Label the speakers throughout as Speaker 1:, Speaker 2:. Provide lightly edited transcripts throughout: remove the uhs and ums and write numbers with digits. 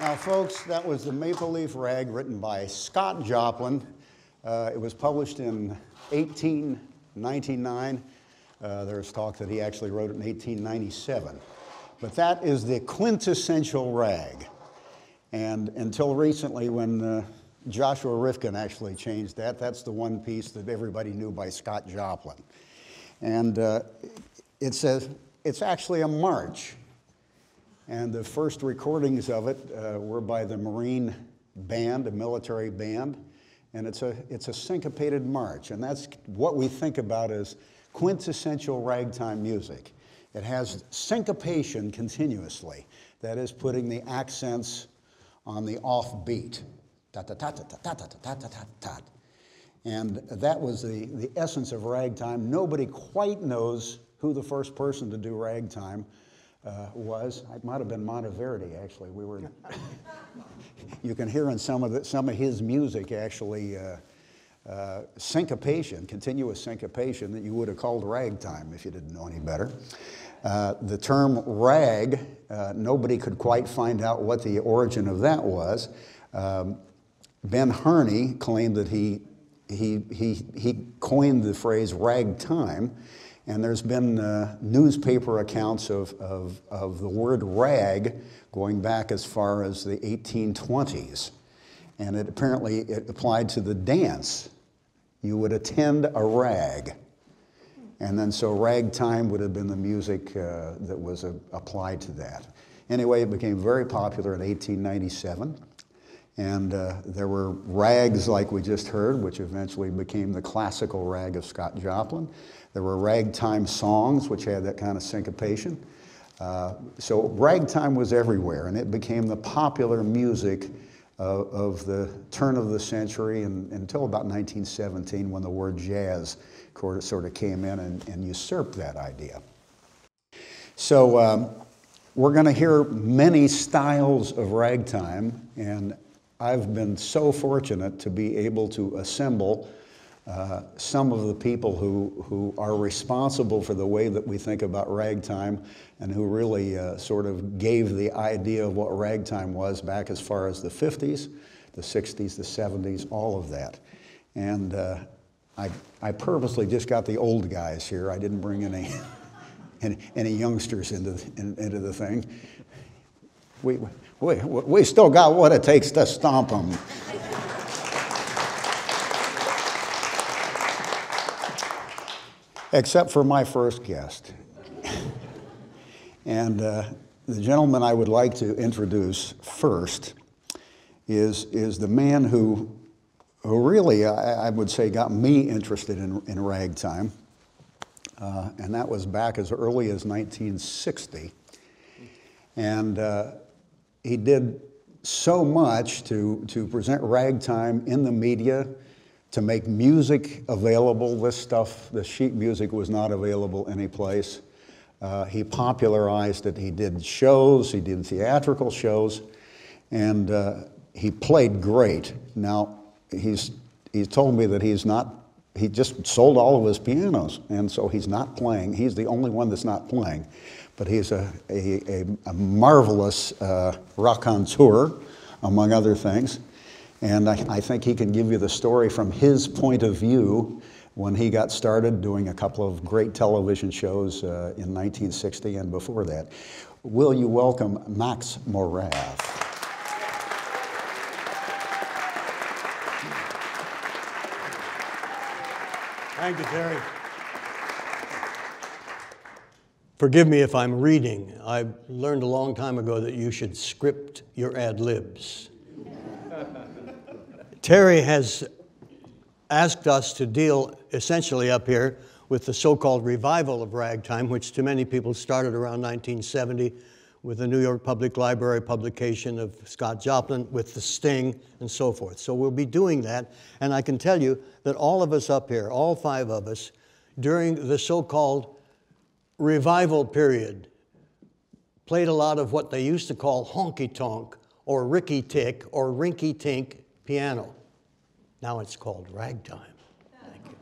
Speaker 1: Now, folks, that was the Maple Leaf Rag written by Scott Joplin. It was published in 1899. There's talk that he actually wrote it in 1897. But that is the quintessential rag. And until recently, when Joshua Rifkin actually changed that, that's the one piece that everybody knew by Scott Joplin. And it's actually a march. And the first recordings of it were by the Marine band, a military band, and it's a syncopated march, and that's what we think about as quintessential ragtime music. It has syncopation continuously, that is putting the accents on the offbeat, ta-ta-ta-ta-ta-ta-ta-ta-ta-ta. And that was the essence of ragtime. Nobody quite knows who the first person to do ragtime was. It might have been Monteverdi, actually. You can hear in some of his music, actually, syncopation, continuous syncopation that you would have called ragtime if you didn't know any better. The term rag, nobody could quite find out what the origin of that was. Ben Harney claimed that he coined the phrase ragtime. And there's been newspaper accounts of the word rag going back as far as the 1820s. And it applied to the dance. You would attend a rag. And then so ragtime would have been the music that was applied to that. Anyway, it became very popular in 1897. And there were rags like we just heard, which eventually became the classical rag of Scott Joplin. There were ragtime songs, which had that kind of syncopation. So ragtime was everywhere, and it became the popular music of the turn of the century until about 1917, when the word jazz sort of came in and usurped that idea. So we're going to hear many styles of ragtime, and I've been so fortunate to be able to assemble some of the people who are responsible for the way that we think about ragtime, and who really sort of gave the idea of what ragtime was back as far as the 50s, the 60s, the 70s, all of that. And I purposely just got the old guys here. I didn't bring any youngsters into the thing. We still got what it takes to stomp them. Except for my first guest. And the gentleman I would like to introduce first is the man who really, I would say, got me interested in ragtime. And that was back as early as 1960. And he did so much to present ragtime in the media, to make music available. This sheet music was not available anyplace. He popularized it. He did shows, he did theatrical shows, and he played great. Now, he's told me that he just sold all of his pianos, and so he's not playing. He's the only one that's not playing. But he's a marvelous raconteur, among other things. And I think he can give you the story from his point of view when he got started doing a couple of great television shows in 1960 and before that. Will you welcome Max Morath?
Speaker 2: Thank you, Terry. Forgive me if I'm reading. I learned a long time ago that you should script your ad-libs. Terry has asked us to deal essentially up here with the so-called revival of ragtime, which to many people started around 1970 with the New York Public Library publication of Scott Joplin with the Sting and so forth. So we'll be doing that, and I can tell you that all of us up here, all five of us, during the so-called revival period, played a lot of what they used to call honky-tonk or ricky-tick or rinky-tink piano. Now it's called ragtime. Thank you.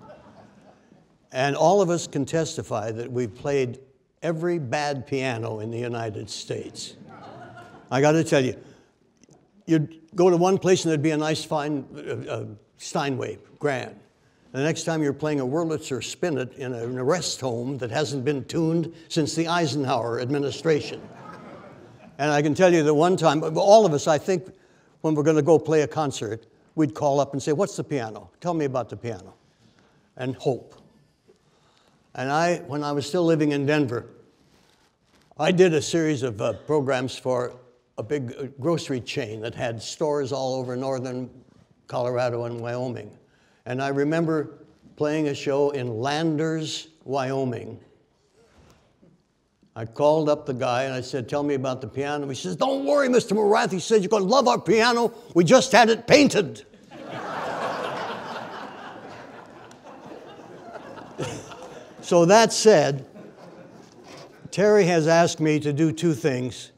Speaker 2: And all of us can testify that we've played every bad piano in the United States. I got to tell you, you'd go to one place and there'd be a nice fine Steinway, grand. The next time you're playing a Wurlitzer Spinet in an rest home that hasn't been tuned since the Eisenhower administration. And I can tell you that one time, all of us, I think, when we're going to go play a concert, we'd call up and say, what's the piano? Tell me about the piano. And hope. And when I was still living in Denver, I did a series of programs for a big grocery chain that had stores all over northern Colorado and Wyoming. And I remember playing a show in Landers, Wyoming. I called up the guy and I said, tell me about the piano. He says, don't worry, Mr. Morath. He said, you're going to love our piano. We just had it painted. So that said, Terry has asked me to do two things.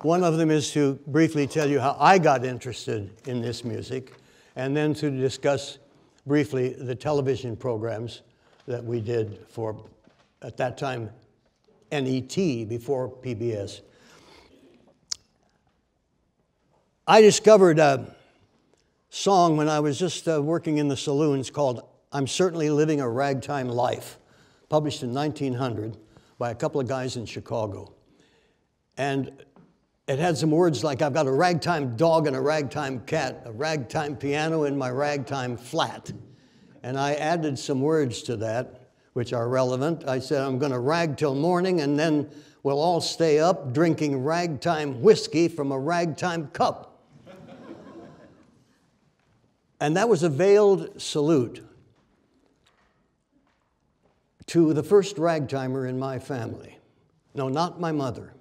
Speaker 2: One of them is to briefly tell you how I got interested in this music, and then to discuss briefly the television programs that we did for, at that time, NET, before PBS. I discovered a song when I was just working in the saloons called I'm Certainly Living a Ragtime Life, published in 1900 by a couple of guys in Chicago. And it had some words like, I've got a ragtime dog and a ragtime cat, a ragtime piano in my ragtime flat. And I added some words to that, which are relevant. I said, I'm going to rag till morning, and then we'll all stay up drinking ragtime whiskey from a ragtime cup. And that was a veiled salute to the first ragtimer in my family. No, not my mother.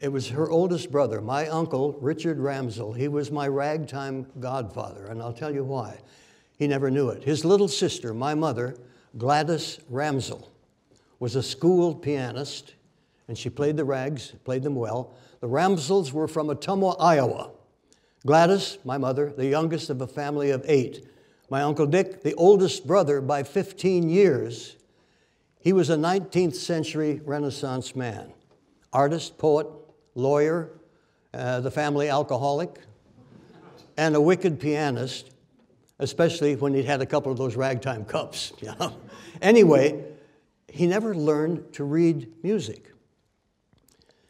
Speaker 2: It was her oldest brother, my uncle, Richard Ramsell. He was my ragtime godfather, and I'll tell you why. He never knew it. His little sister, my mother, Gladys Ramsell, was a school pianist, and she played the rags, played them well. The Ramsells were from Ottumwa, Iowa. Gladys, my mother, the youngest of a family of 8. My Uncle Dick, the oldest brother by 15 years. He was a 19th century Renaissance man. Artist, poet, lawyer, the family alcoholic, and a wicked pianist, especially when he'd had a couple of those ragtime cups. You know? Anyway, he never learned to read music.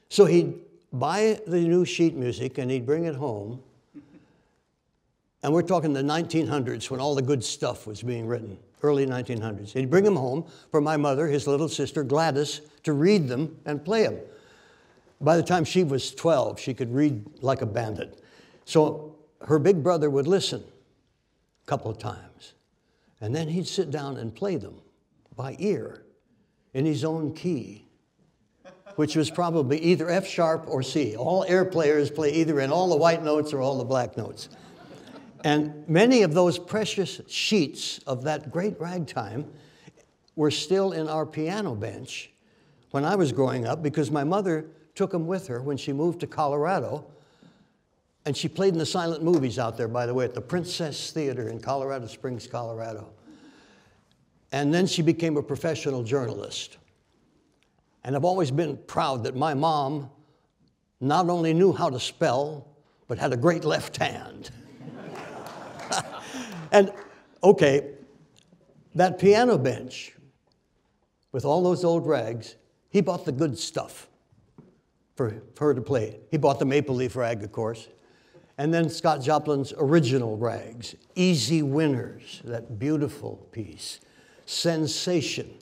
Speaker 2: So he'd buy the new sheet music and he'd bring it home. And we're talking the 1900s when all the good stuff was being written, early 1900s. He'd bring them home for my mother, his little sister Gladys, to read them and play them. By the time she was 12, she could read like a bandit. So her big brother would listen a couple of times. And then he'd sit down and play them by ear in his own key, which was probably either F sharp or C. All air players play either in all the white notes or all the black notes. And many of those precious sheets of that great ragtime were still in our piano bench when I was growing up, because my mother took them with her when she moved to Colorado. And she played in the silent movies out there, by the way, at the Princess Theater in Colorado Springs, Colorado. And then she became a professional journalist. And I've always been proud that my mom not only knew how to spell, but had a great left hand. And, okay, that piano bench with all those old rags, he bought the good stuff for her to play. He bought the Maple Leaf rag, of course. And then Scott Joplin's original rags, Easy Winners, that beautiful piece, Sensation.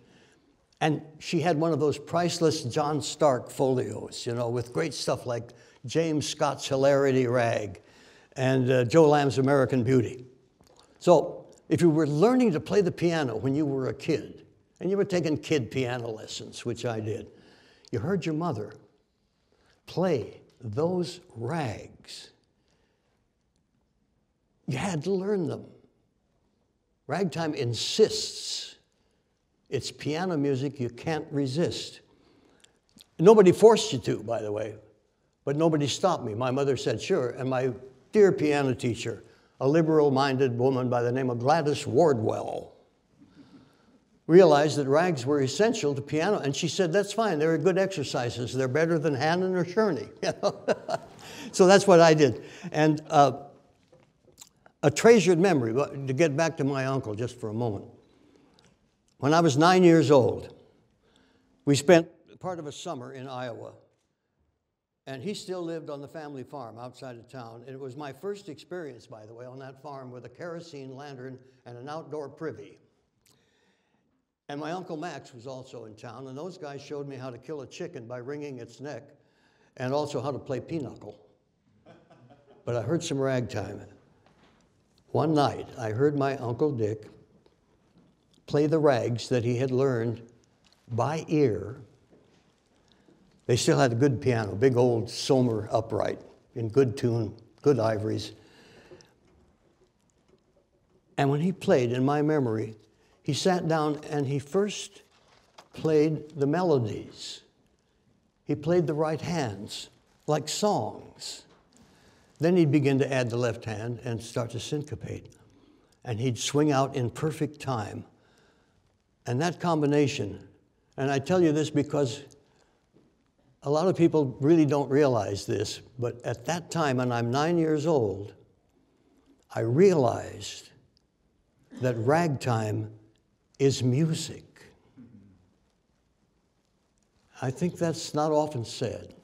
Speaker 2: And she had one of those priceless John Stark folios, you know, with great stuff like James Scott's Hilarity Rag and Joe Lamb's American Beauty. So if you were learning to play the piano when you were a kid, and you were taking kid piano lessons, which I did, you heard your mother play those rags. You had to learn them. Ragtime insists. It's piano music you can't resist. Nobody forced you to, by the way, but nobody stopped me. My mother said, sure, and my dear piano teacher, a liberal-minded woman by the name of Gladys Wardwell, realized that rags were essential to piano. And she said, that's fine, they're good exercises. They're better than Hannon or Sherney. You know? So that's what I did. And a treasured memory, to get back to my uncle just for a moment. When I was 9 years old, we spent part of a summer in Iowa. And he still lived on the family farm outside of town. And it was my first experience, by the way, on that farm with a kerosene lantern and an outdoor privy. And my Uncle Max was also in town, and those guys showed me how to kill a chicken by wringing its neck, and also how to play pinochle. But I heard some ragtime. One night, I heard my Uncle Dick play the rags that he had learned by ear. They still had a good piano, big old Sommer upright, in good tune, good ivories. And when he played, in my memory, he sat down and he first played the melodies. He played the right hands, like songs. Then he'd begin to add the left hand and start to syncopate. And he'd swing out in perfect time. And that combination, and I tell you this because a lot of people really don't realize this, but at that time, when I'm 9 years old, I realized that ragtime is music. I think that's not often said,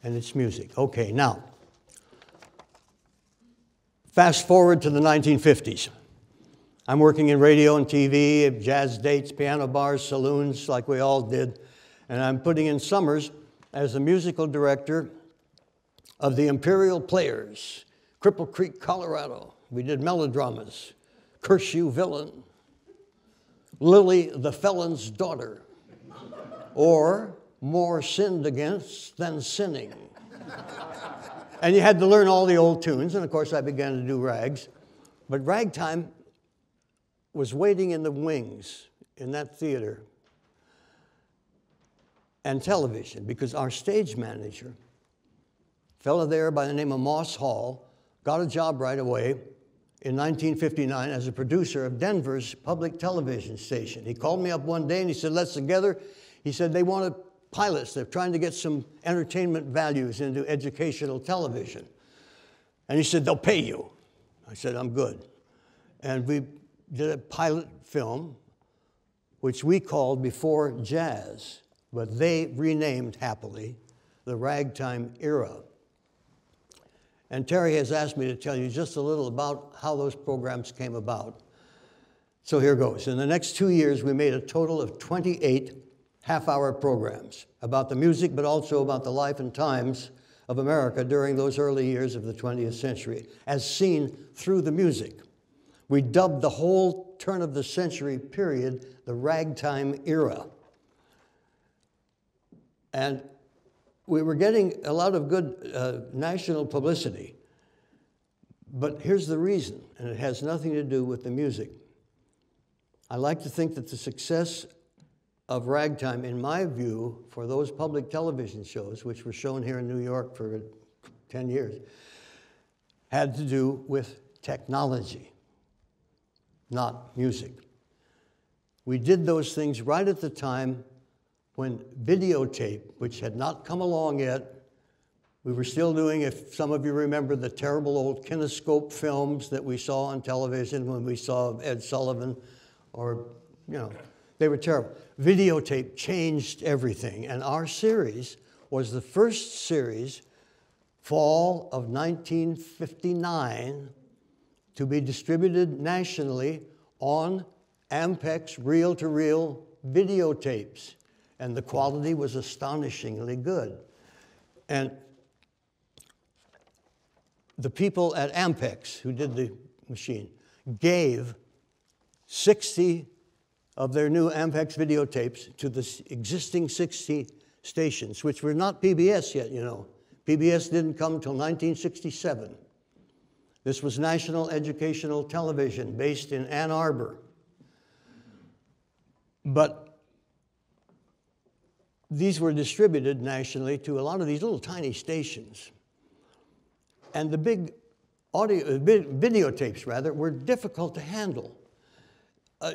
Speaker 2: and it's music. Okay, now, fast forward to the 1950s. I'm working in radio and TV, jazz dates, piano bars, saloons, like we all did, and I'm putting in summers as the musical director of the Imperial Players, Cripple Creek, Colorado. We did melodramas, Curse You Villain, Lily the Felon's Daughter, or More Sinned Against Than Sinning. And you had to learn all the old tunes, and of course I began to do rags. But ragtime was waiting in the wings in that theater and television, because our stage manager, a fellow there by the name of Moss Hall, got a job right away in 1959 as a producer of Denver's public television station. He called me up one day and he said, let's together. He said, they wanted pilots. They're trying to get some entertainment values into educational television. And he said, they'll pay you. I said, I'm good. And we did a pilot film, which we called Before Jazz, but they renamed, happily, the Ragtime Era. And Terry has asked me to tell you just a little about how those programs came about. So here goes. In the next 2 years, we made a total of 28 half-hour programs about the music, but also about the life and times of America during those early years of the 20th century, as seen through the music. We dubbed the whole turn of the century period the Ragtime Era. And we were getting a lot of good national publicity. But here's the reason, and it has nothing to do with the music. I like to think that the success of ragtime, in my view, for those public television shows, which were shown here in New York for 10 years, had to do with technology, not music. We did those things right at the time when videotape, which had not come along yet, we were still doing, if some of you remember, the terrible old kinescope films that we saw on television when we saw Ed Sullivan, or, you know, they were terrible. Videotape changed everything, and our series was the first series, fall of 1959, to be distributed nationally on Ampex reel-to-reel videotapes. And the quality was astonishingly good. And the people at Ampex, who did the machine, gave 60 of their new Ampex videotapes to the existing 60 stations, which were not PBS yet, you know. PBS didn't come until 1967. This was National Educational Television, based in Ann Arbor. But these were distributed nationally to a lot of these little tiny stations. And the big videotapes, rather, were difficult to handle.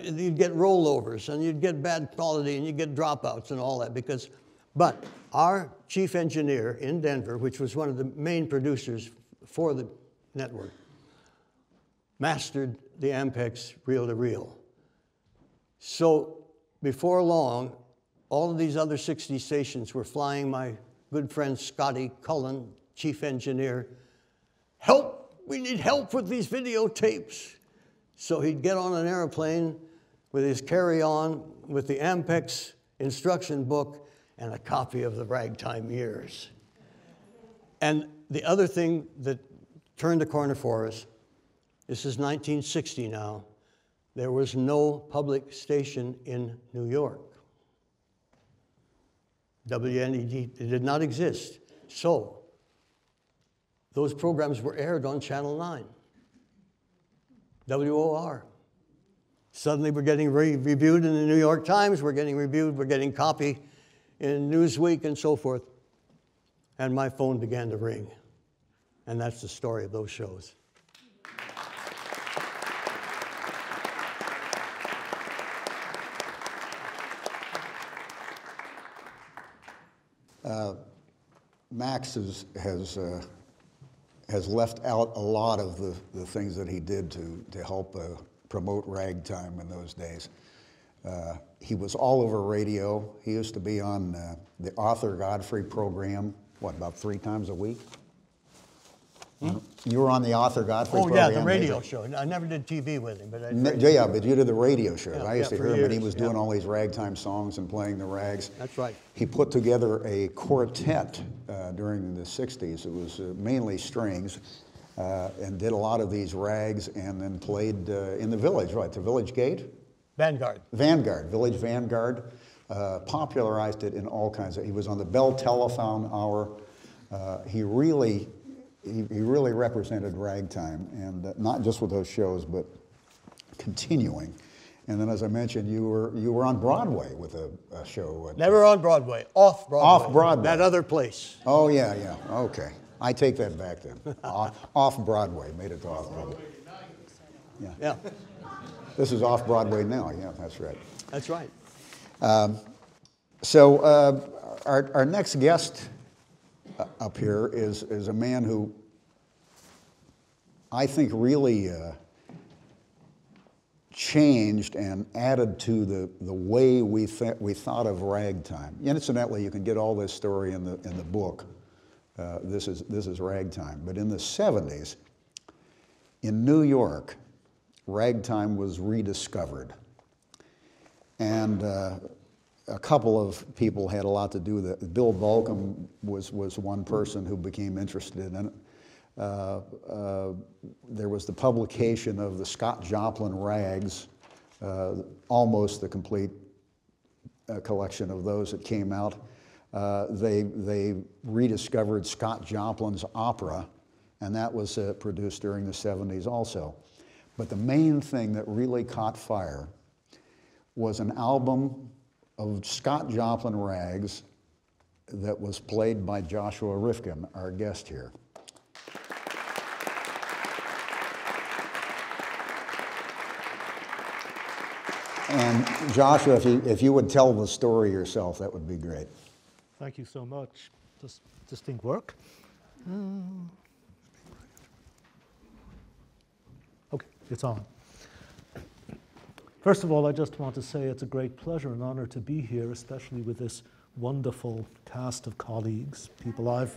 Speaker 2: you'd get rollovers, and you'd get bad quality, and you'd get dropouts and all that. But our chief engineer in Denver, which was one of the main producers for the network, mastered the Ampex reel-to-reel. So before long, all of these other 60 stations were flying my good friend Scotty Cullen, chief engineer. Help! We need help with these videotapes. So he'd get on an airplane with his carry-on with the Ampex instruction book and a copy of the Ragtime Years. And the other thing that turned the corner for us, this is 1960 now, there was no public station in New York. WNED, it did not exist. So those programs were aired on Channel 9, WOR. Suddenly we're getting reviewed in the New York Times, we're getting copy in Newsweek and so forth. And my phone began to ring. And that's the story of those shows.
Speaker 1: Max has left out a lot of the things that he did to help promote ragtime in those days. He was all over radio. He used to be on the Arthur Godfrey program, what, about 3 times a week? You were on the Arthur Godfrey program?
Speaker 2: Oh, yeah, the radio show. I never did TV with him, but I did.
Speaker 1: Yeah, but you did the radio show.
Speaker 2: Yeah,
Speaker 1: I used to hear him,
Speaker 2: years,
Speaker 1: and he was doing all these ragtime songs and playing the rags.
Speaker 2: That's right.
Speaker 1: He put together a quartet during the 60s. It was mainly strings, and did a lot of these rags, and then played in the village, right, the Village Gate?
Speaker 2: Vanguard.
Speaker 1: Village Vanguard. Popularized it in all kinds of, he was on the Bell Telephone Hour. He really represented ragtime, and not just with those shows, but continuing. And then, as I mentioned, you were on Broadway with a show.
Speaker 2: Never on Broadway, off Broadway.
Speaker 1: Off Broadway.
Speaker 2: That other place.
Speaker 1: Oh, yeah, okay. I take that back then. Off Broadway, made it to off Broadway.
Speaker 2: Yeah.
Speaker 1: This is off Broadway now, yeah, that's right.
Speaker 2: That's right.
Speaker 1: So our next guest up here is a man who I think really changed and added to the way we thought of ragtime. Incidentally, you can get all this story in the book. This is ragtime. But in the 70s, in New York, ragtime was rediscovered. And a couple of people had a lot to do with it. Bill Volcom was one person who became interested in it. There was the publication of the Scott Joplin Rags, almost the complete collection of those that came out. They rediscovered Scott Joplin's opera, and that was produced during the 70s also. But the main thing that really caught fire was an album of Scott Joplin rags that was played by Joshua Rifkin, our guest here. And Joshua, if you would tell the story yourself, that would be great.
Speaker 3: Thank you so much. Does this thing work? Okay, it's on. First of all, I just want to say it's a great pleasure and honor to be here, especially with this wonderful cast of colleagues, people I've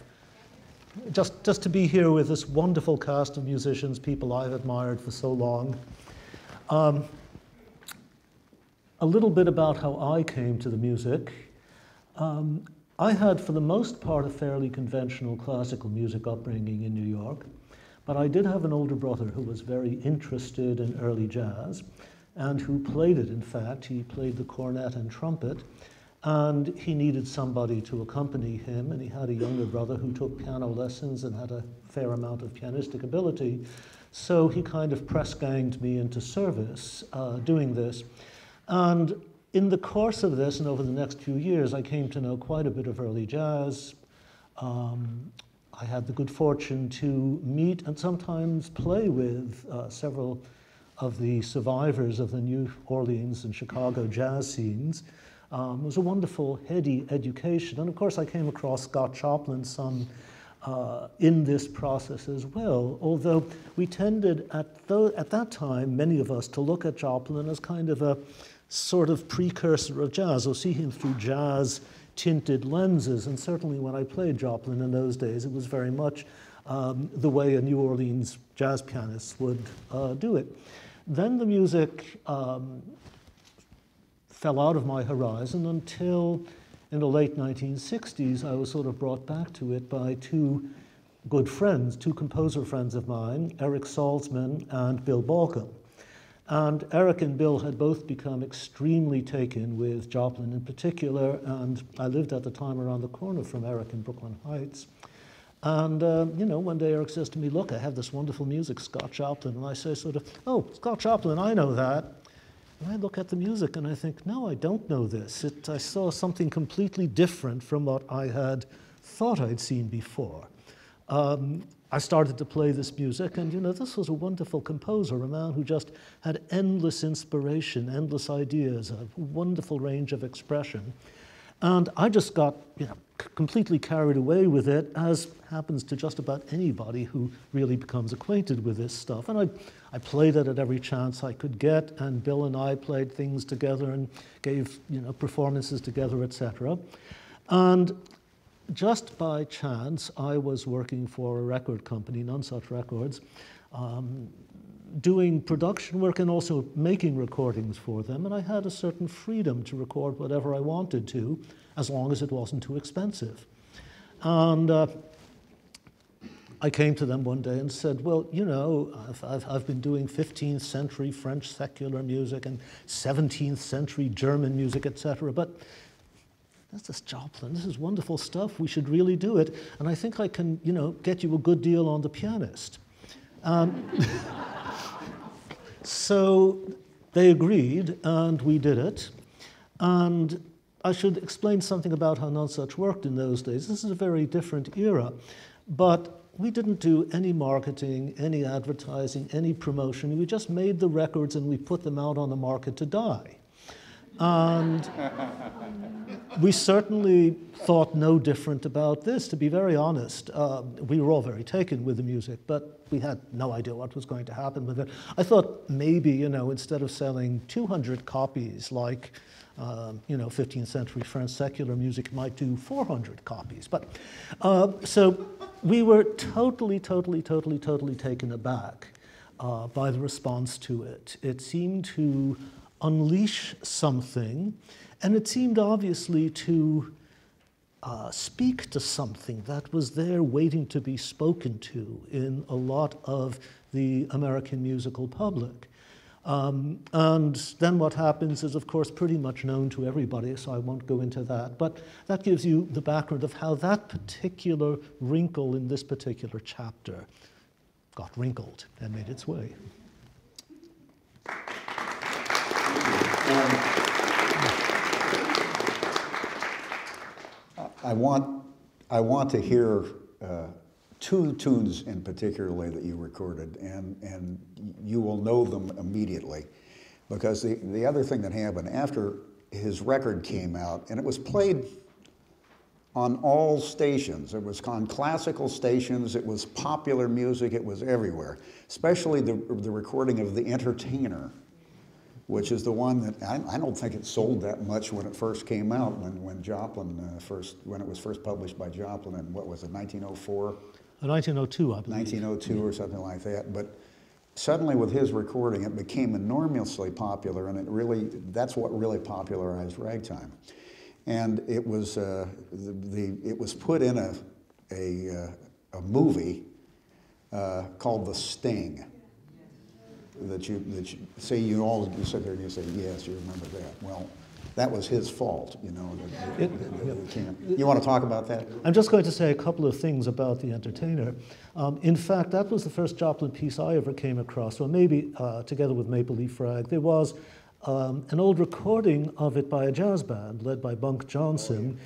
Speaker 3: just to be here with this wonderful cast of musicians, people I've admired for so long. A little bit about how I came to the music. I had, for the most part, a fairly conventional classical music upbringing in New York, but I did have an older brother who was very interested in early jazz and who played it, in fact. He played the cornet and trumpet, and he needed somebody to accompany him, and he had a younger brother who took piano lessons and had a fair amount of pianistic ability, so he kind of press-ganged me into service doing this. And in the course of this, and over the next few years, I came to know quite a bit of early jazz. I had the good fortune to meet and sometimes play with several of the survivors of the New Orleans and Chicago jazz scenes. It was a wonderful, heady education. And of course, I came across Scott Choplin's son in this process as well, although we tended at that time, many of us, to look at Joplin as kind of a sort of precursor of jazz, or see him through jazz-tinted lenses. And certainly when I played Joplin in those days, it was very much the way a New Orleans jazz pianist would do it. Then the music fell out of my horizon until in the late 1960s, I was sort of brought back to it by two good friends, two composer friends of mine, Eric Salzman and Bill Balcom. And Eric and Bill had both become extremely taken with Joplin in particular, and I lived at the time around the corner from Eric in Brooklyn Heights. And, you know, one day Eric says to me, look, I have this wonderful music, Scott Joplin. And I say sort of, oh, Scott Joplin, I know that. And I look at the music and I think, no, I don't know this. I saw something completely different from what I had thought I'd seen before. I started to play this music, and you know, this was a wonderful composer, a man who just had endless inspiration, endless ideas, a wonderful range of expression. And I just got, you know, completely carried away with it, as happens to just about anybody who really becomes acquainted with this stuff. And I played it at every chance I could get, and Bill and I played things together and gave, you know, performances together, etc. And just by chance, I was working for a record company, None Such Records, doing production work and also making recordings for them, and I had a certain freedom to record whatever I wanted to, as long as it wasn't too expensive. And I came to them one day and said, well, you know, I've been doing 15th century French secular music and 17th century German music, etc., but this is Joplin, this is wonderful stuff, we should really do it, and I think I can, you know, get you a good deal on the pianist. So they agreed, and we did it. And I should explain something about how None Such worked in those days. This is a very different era, but we didn't do any marketing, any advertising, any promotion. We just made the records and we put them out on the market to die. And we certainly thought no different about this, to be very honest. We were all very taken with the music, but we had no idea what was going to happen with it. I thought maybe, you know, instead of selling 200 copies like, you know, 15th century French secular music might do 400 copies. But so we were totally taken aback by the response to it. It seemed to unleash something, and it seemed obviously to speak to something that was there waiting to be spoken to in a lot of the American musical public. And then what happens is, of course, pretty much known to everybody, so I won't go into that. But that gives you the background of how that particular wrinkle in this particular chapter got wrinkled and made its way.
Speaker 1: I want to hear two tunes in particularly that you recorded, and you will know them immediately, because the other thing that happened after his record came out, and it was played on all stations. It was on classical stations, it was popular music, it was everywhere, especially the recording of The Entertainer, which is the one that I don't think it sold that much when it first came out, when Joplin when it was first published by Joplin in, what was it, 1904?
Speaker 3: 1902, I believe.
Speaker 1: 1902 or something like that. But suddenly with his recording, it became enormously popular, and that's what really popularized ragtime. And it was it was put in a movie called The Sting. That you say, you sit there and you say, yes, you remember that. Well, that was his fault, you know. You want to talk about that?
Speaker 3: I'm just going to say a couple of things about The Entertainer. In fact, that was the first Joplin piece I ever came across, or maybe together with Maple Leaf Rag. There was an old recording of it by a jazz band led by Bunk Johnson,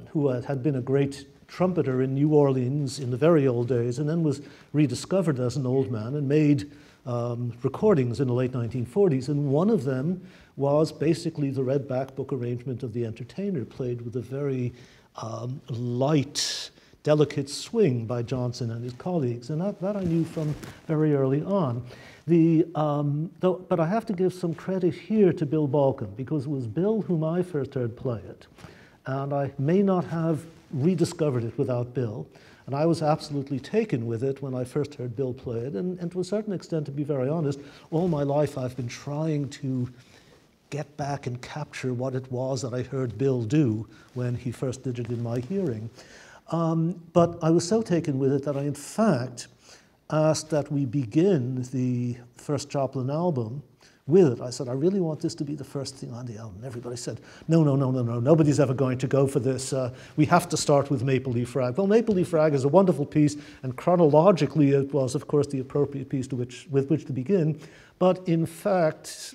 Speaker 3: who had been a great trumpeter in New Orleans in the very old days, and then was rediscovered as an old man and made recordings in the late 1940s, and one of them was basically the Red Back Book arrangement of The Entertainer, played with a very light, delicate swing by Johnson and his colleagues, and that I knew from very early on. But I have to give some credit here to Bill Balcom, because it was Bill whom I first heard play it, and I may not have rediscovered it without Bill. And I was absolutely taken with it when I first heard Bill play it, and to a certain extent, to be very honest, all my life I've been trying to get back and capture what it was that I heard Bill do when he first did it in my hearing. But I was so taken with it that I, in fact, asked that we begin the first Joplin album with it. I said, I really want this to be the first thing on the album. And everybody said, no, nobody's ever going to go for this. We have to start with Maple Leaf Rag. Well, Maple Leaf Rag is a wonderful piece, and chronologically it was, of course, the appropriate piece with which to begin. But in fact,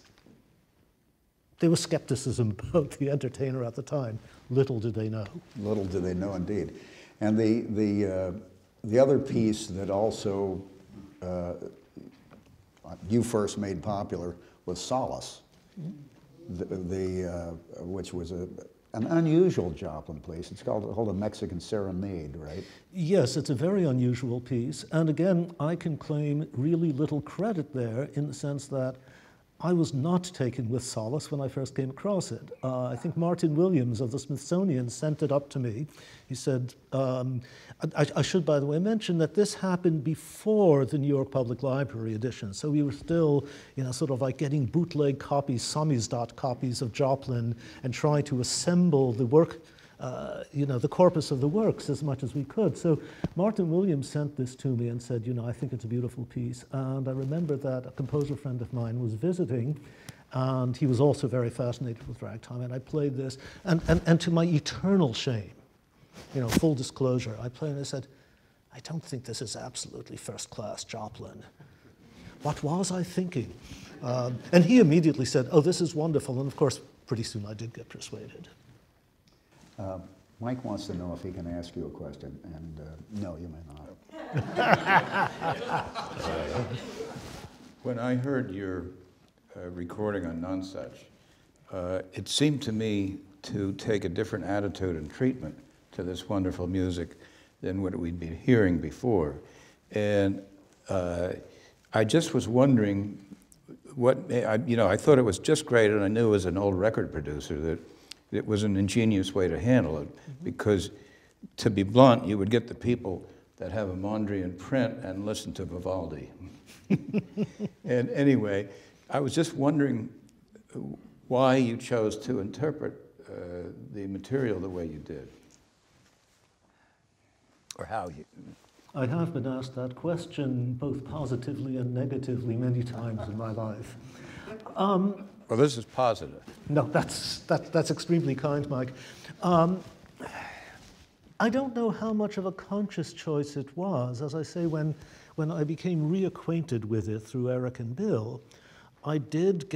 Speaker 3: there was skepticism about The Entertainer at the time. Little did they know. Little did they know, indeed.
Speaker 1: And the other piece that also you first made popular was Solace, which was an unusual Joplin piece. It's called a Mexican Serenade, right?
Speaker 3: Yes, it's a very unusual piece. And again, I can claim really little credit there in the sense that I was not taken with Solace when I first came across it. I think Martin Williams of the Smithsonian sent it up to me. He said, I should, by the way, mention that this happened before the New York Public Library edition. So we were still, sort of like getting bootleg copies, samizdat copies of Joplin and trying to assemble the work, the corpus of the works as much as we could. So Martin Williams sent this to me and said, I think it's a beautiful piece. And I remember that a composer friend of mine was visiting, and he was also very fascinated with ragtime, and I played this. And to my eternal shame, full disclosure, I played and I said, I don't think this is absolutely first-class Joplin. What was I thinking? And he immediately said, oh, this is wonderful. And of course, pretty soon I did get persuaded.
Speaker 1: Mike wants to know if he can ask you a question, and no, you may not.
Speaker 4: When I heard your recording on Nonsuch, it seemed to me to take a different attitude and treatment to this wonderful music than what we'd been hearing before. And I just was wondering I thought it was just great, and I knew as an old record producer that it was an ingenious way to handle it, because, to be blunt, you would get the people that have a Mondrian print and listen to Vivaldi. And anyway, I was just wondering why you chose to interpret the material the way you did, or how you...
Speaker 3: I have been asked that question both positively and negatively many times in my life.
Speaker 4: Well, this is positive.
Speaker 3: No, that's extremely kind, Mike. I don't know how much of a conscious choice it was. As I say, when I became reacquainted with it through Eric and Bill, I did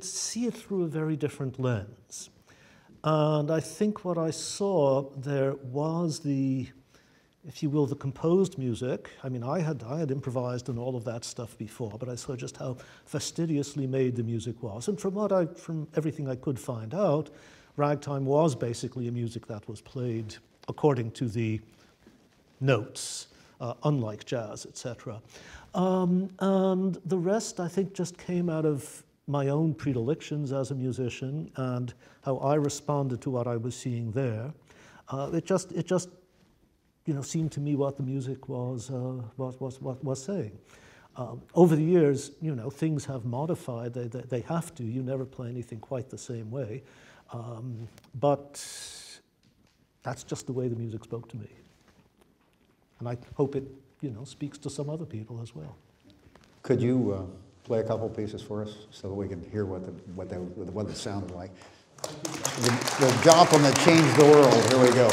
Speaker 3: see it through a very different lens. And I think what I saw there was the, if you will, the composed music. I mean, I had improvised and all of that stuff before, but I saw just how fastidiously made the music was. And from everything I could find out, ragtime was basically a music that was played according to the notes, unlike jazz, etc. And the rest, I think, just came out of my own predilections as a musician and how I responded to what I was seeing there. It just seemed to me what the music was saying. Over the years, things have modified. They have to. You never play anything quite the same way. But that's just the way the music spoke to me. And I hope it, speaks to some other people as well.
Speaker 1: Could you play a couple pieces for us so that we can hear what it sounded like? The Joplin that changed the world. Here we go.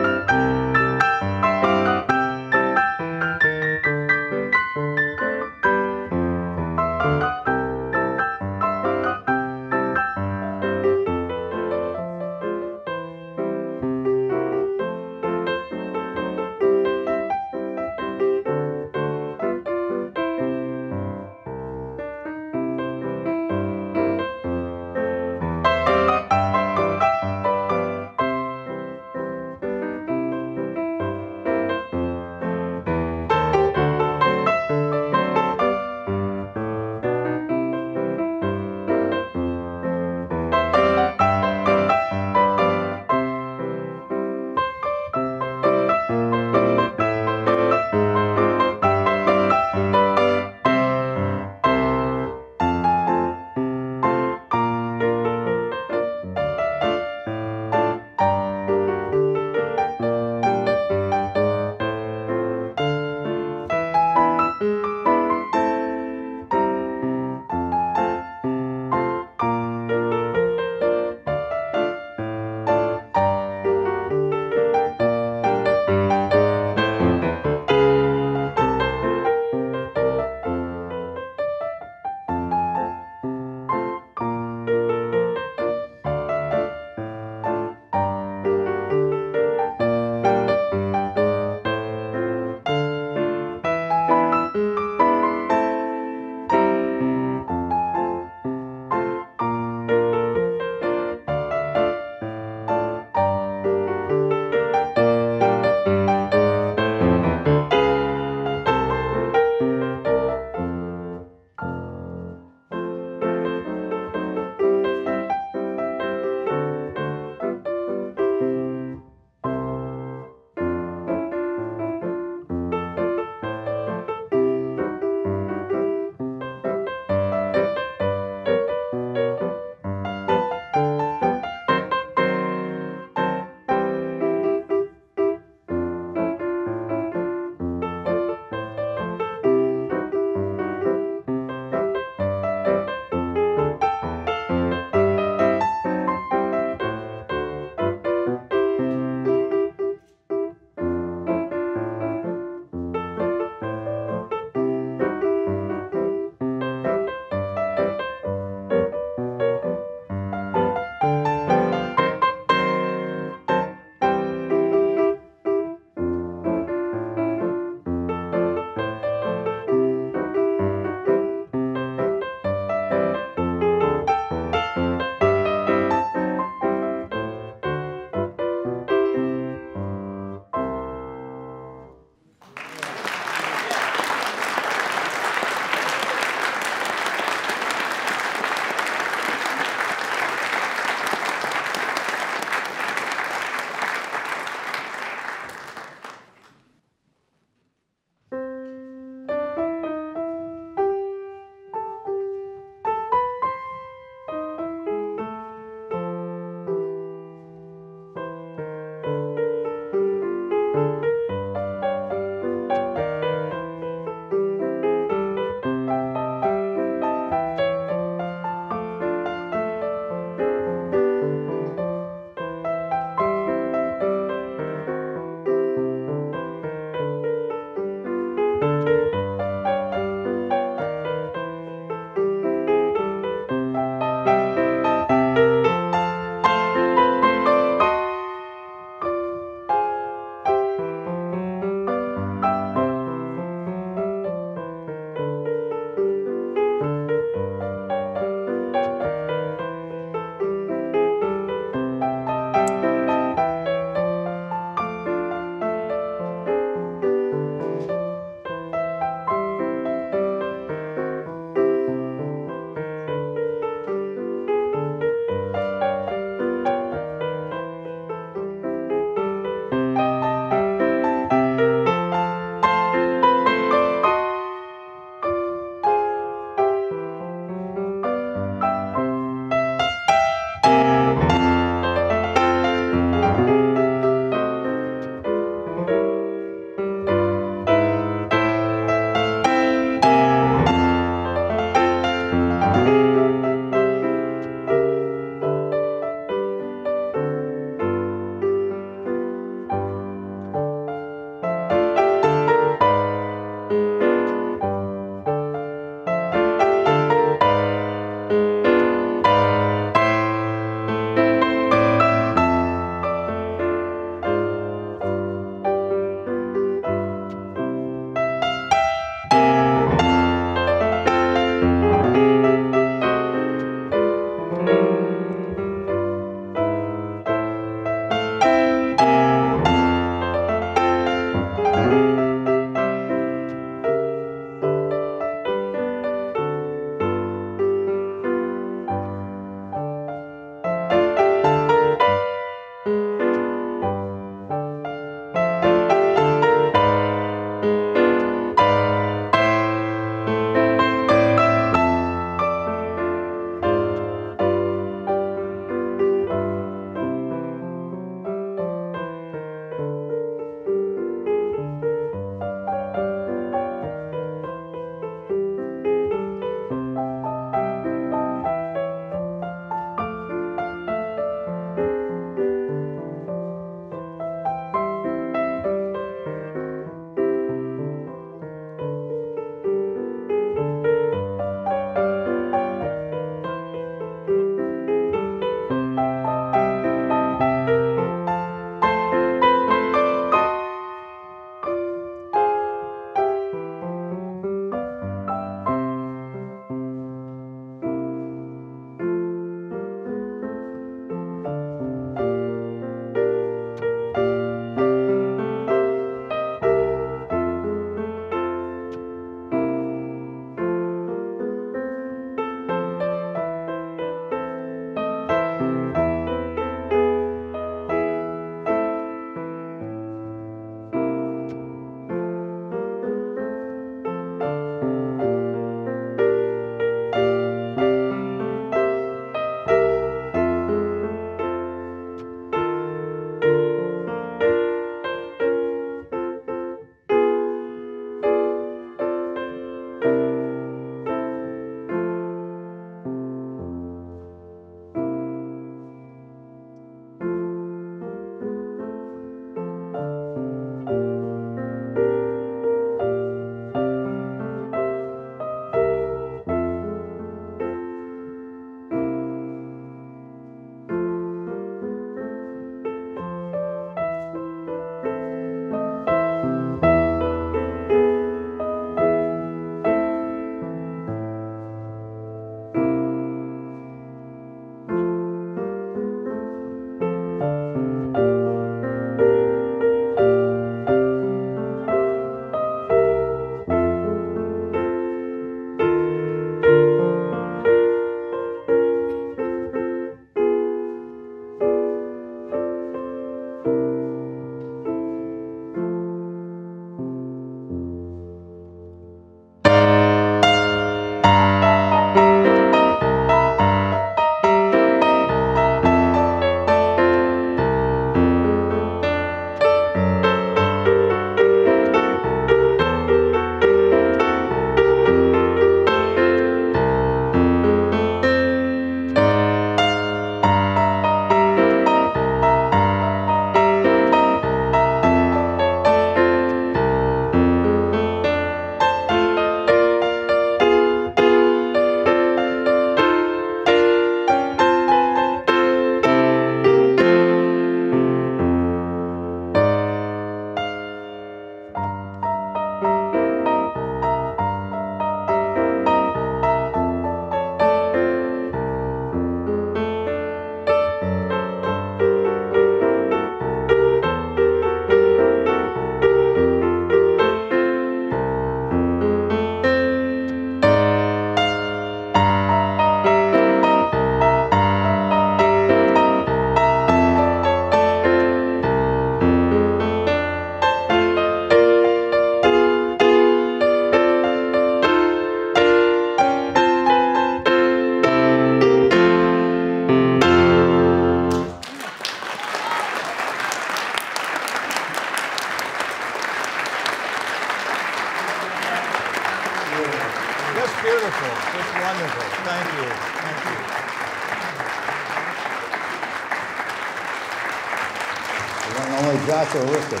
Speaker 1: Dr. Rifkin.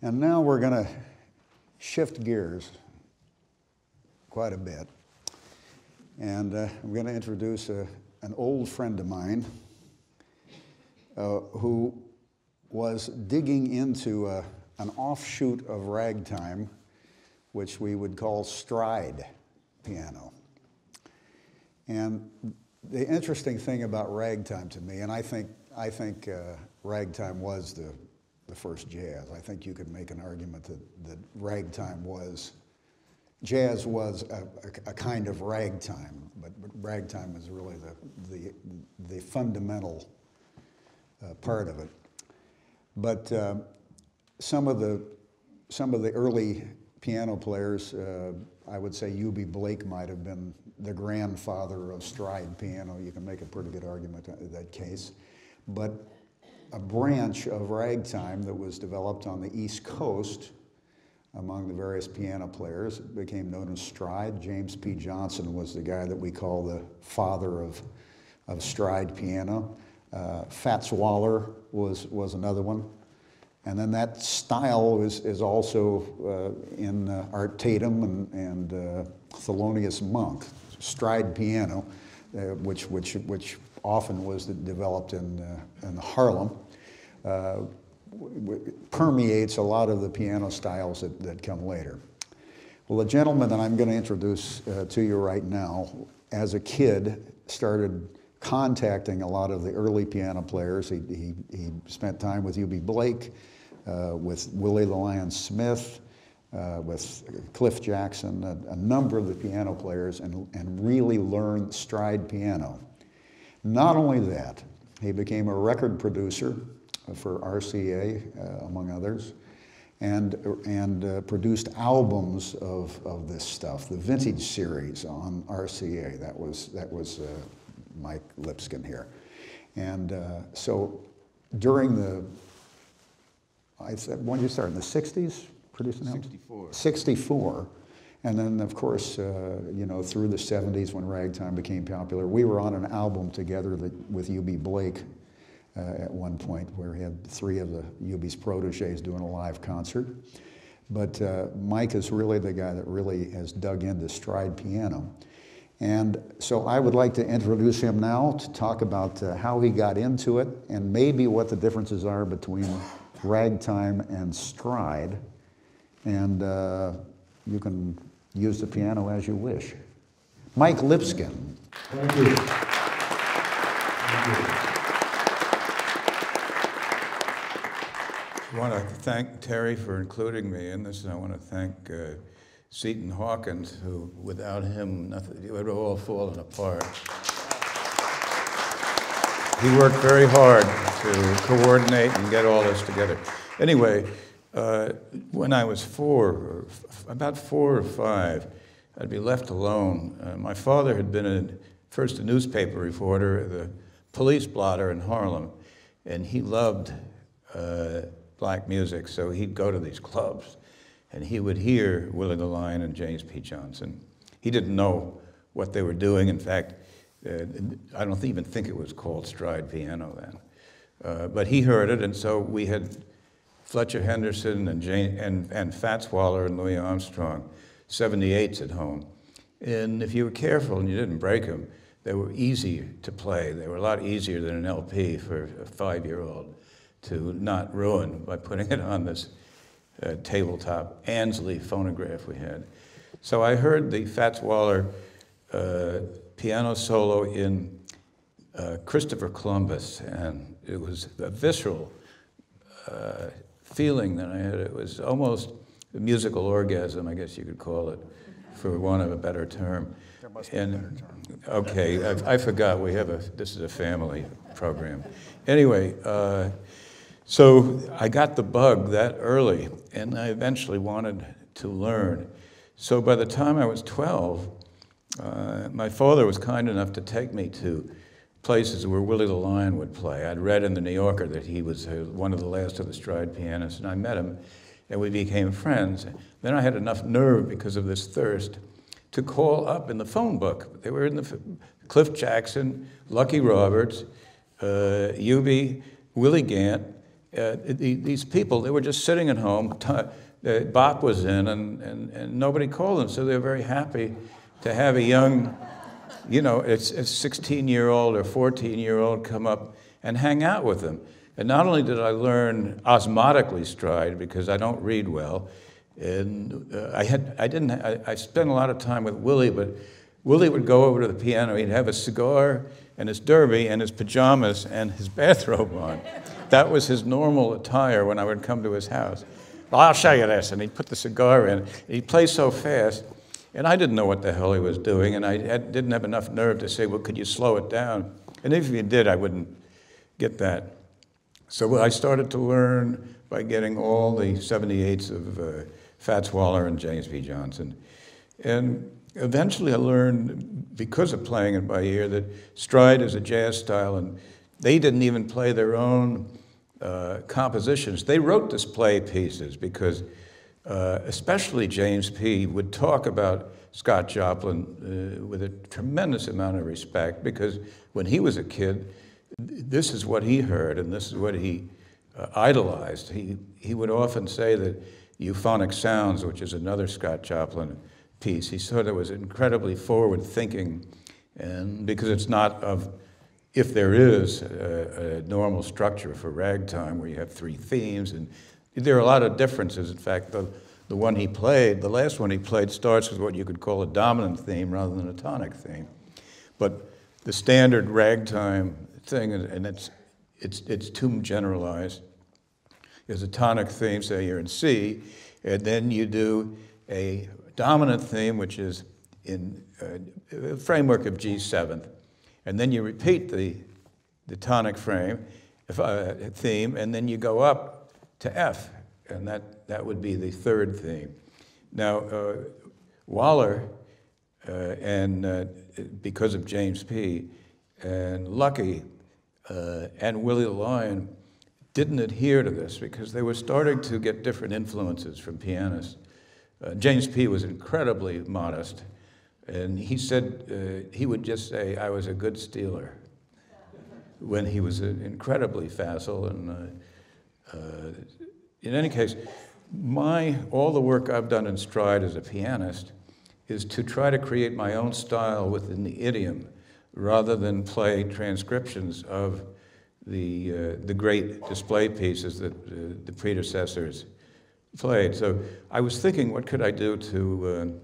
Speaker 1: And now we're going to shift gears quite a bit. And I'm going to introduce an old friend of mine who was digging into an offshoot of ragtime, which we would call stride piano. And the interesting thing about ragtime to me, and I think ragtime was the first jazz. I think you could make an argument that ragtime was, jazz was a kind of ragtime, but ragtime is really the fundamental part of it. But some of the early piano players, I would say U.B. Blake might have been the grandfather of stride piano. You can make a pretty good argument in that case. But a branch of ragtime that was developed on the East Coast among the various piano players became known as stride. James P. Johnson was the guy that we call the father of stride piano. Fats Waller was another one. And then that style is also in Art Tatum and Thelonious Monk, stride piano, which often was developed in Harlem, permeates a lot of the piano styles that come later. Well, the gentleman that I'm going to introduce to you right now, as a kid, started contacting a lot of the early piano players. He spent time with U.B. Blake, with Willie the Lion Smith, with Cliff Jackson, a number of the piano players, and really learned stride piano. Not only that, he became a record producer for RCA, among others, and produced albums of this stuff. The Vintage series on RCA, that was Mike Lipskin here. And so during when did you start, in the 60s? Producing albums?
Speaker 4: 64.
Speaker 1: 64. And then, of course, through the 70s when ragtime became popular, we were on an album together with U.B. Blake at one point, where he had 3 of the U.B.'s proteges doing a live concert. But Mike is really the guy that really has dug into stride piano. And so I would like to introduce him now to talk about how he got into it and maybe what the differences are between ragtime and stride. And you can use the piano as you wish. Mike Lipskin.
Speaker 3: Thank you. Thank you.
Speaker 4: I want to thank Terry for including me in this, and I want to thank Seton Hawkins, who, without him, it would have all fallen apart. He worked very hard to coordinate and get all this together. Anyway, when I was about 4 or 5, I'd be left alone. My father had been first a newspaper reporter, the police blotter in Harlem, and he loved black music, so he'd go to these clubs, and he would hear Willie the Lion and James P. Johnson. He didn't know what they were doing. In fact, I don't even think it was called stride piano then. But he heard it, and so we had Fletcher Henderson and Fats Waller and Louis Armstrong, 78s at home. And if you were careful and you didn't break them, they were easy to play. They were a lot easier than an LP for a 5-year-old to not ruin by putting it on this tabletop Ansley phonograph we had. So I heard the Fats Waller piano solo in Christopher Columbus, and it was a visceral feeling that I had. It was almost a musical orgasm, I guess you could call it, for want of a better term.
Speaker 1: There must be a better term.
Speaker 4: Okay, I forgot this is a family program. Anyway, so I got the bug that early, and I eventually wanted to learn. So by the time I was 12, my father was kind enough to take me to places where Willie the Lion would play. I'd read in the New Yorker that he was one of the last of the stride pianists, and I met him. and we became friends. Then I had enough nerve because of this thirst to call up in the phone book. They were in the Cliff Jackson, Lucky Roberts, Eubie, Willie Gant. These people, they were just sitting at home. Bach was in, and nobody called them, so they were very happy to have a young, you know, a 16-year-old or 14-year-old come up and hang out with them. And not only did I learn osmotically stride, because I don't read well, and I spent a lot of time with Willie, but Willie would go over to the piano, he'd have a cigar and his derby and his pajamas and his bathrobe on. That was his normal attire when I would come to his house. Well, I'll show you this, and he'd put the cigar in. He'd play so fast, and I didn't know what the hell he was doing, and I didn't have enough nerve to say, well, could you slow it down? And if you did, I wouldn't get that. So I started to learn by getting all the 78s of Fats Waller and James P. Johnson. And eventually I learned, because of playing it by ear, that stride is a jazz style, and they didn't even play their own compositions. They wrote display pieces because especially James P. would talk about Scott Joplin with a tremendous amount of respect, because when he was a kid, this is what he heard and this is what he idolized. He would often say that euphonic sounds, which is another Scott Joplin piece, he thought it was incredibly forward-thinking, and because it's not of, if there is a normal structure for ragtime where you have 3 themes, and there are a lot of differences. In fact, the one he played, the last one he played, starts with what you could call a dominant theme rather than a tonic theme. But the standard ragtime thing, and it's too generalized, is a tonic theme, say you're in C, and then you do a dominant theme, which is in a framework of G7th, and then you repeat the tonic theme, and then you go up to F, and that would be the 3rd theme. Now, Waller, and because of James P., and Lucky, and Willie the Lion didn't adhere to this because they were starting to get different influences from pianists. James P. was incredibly modest, and he said he would just say, I was a good stealer, when he was incredibly facile. And in any case, all the work I've done in stride as a pianist is to try to create my own style within the idiom, rather than play transcriptions of the great display pieces that the predecessors played. So I was thinking, what could I do to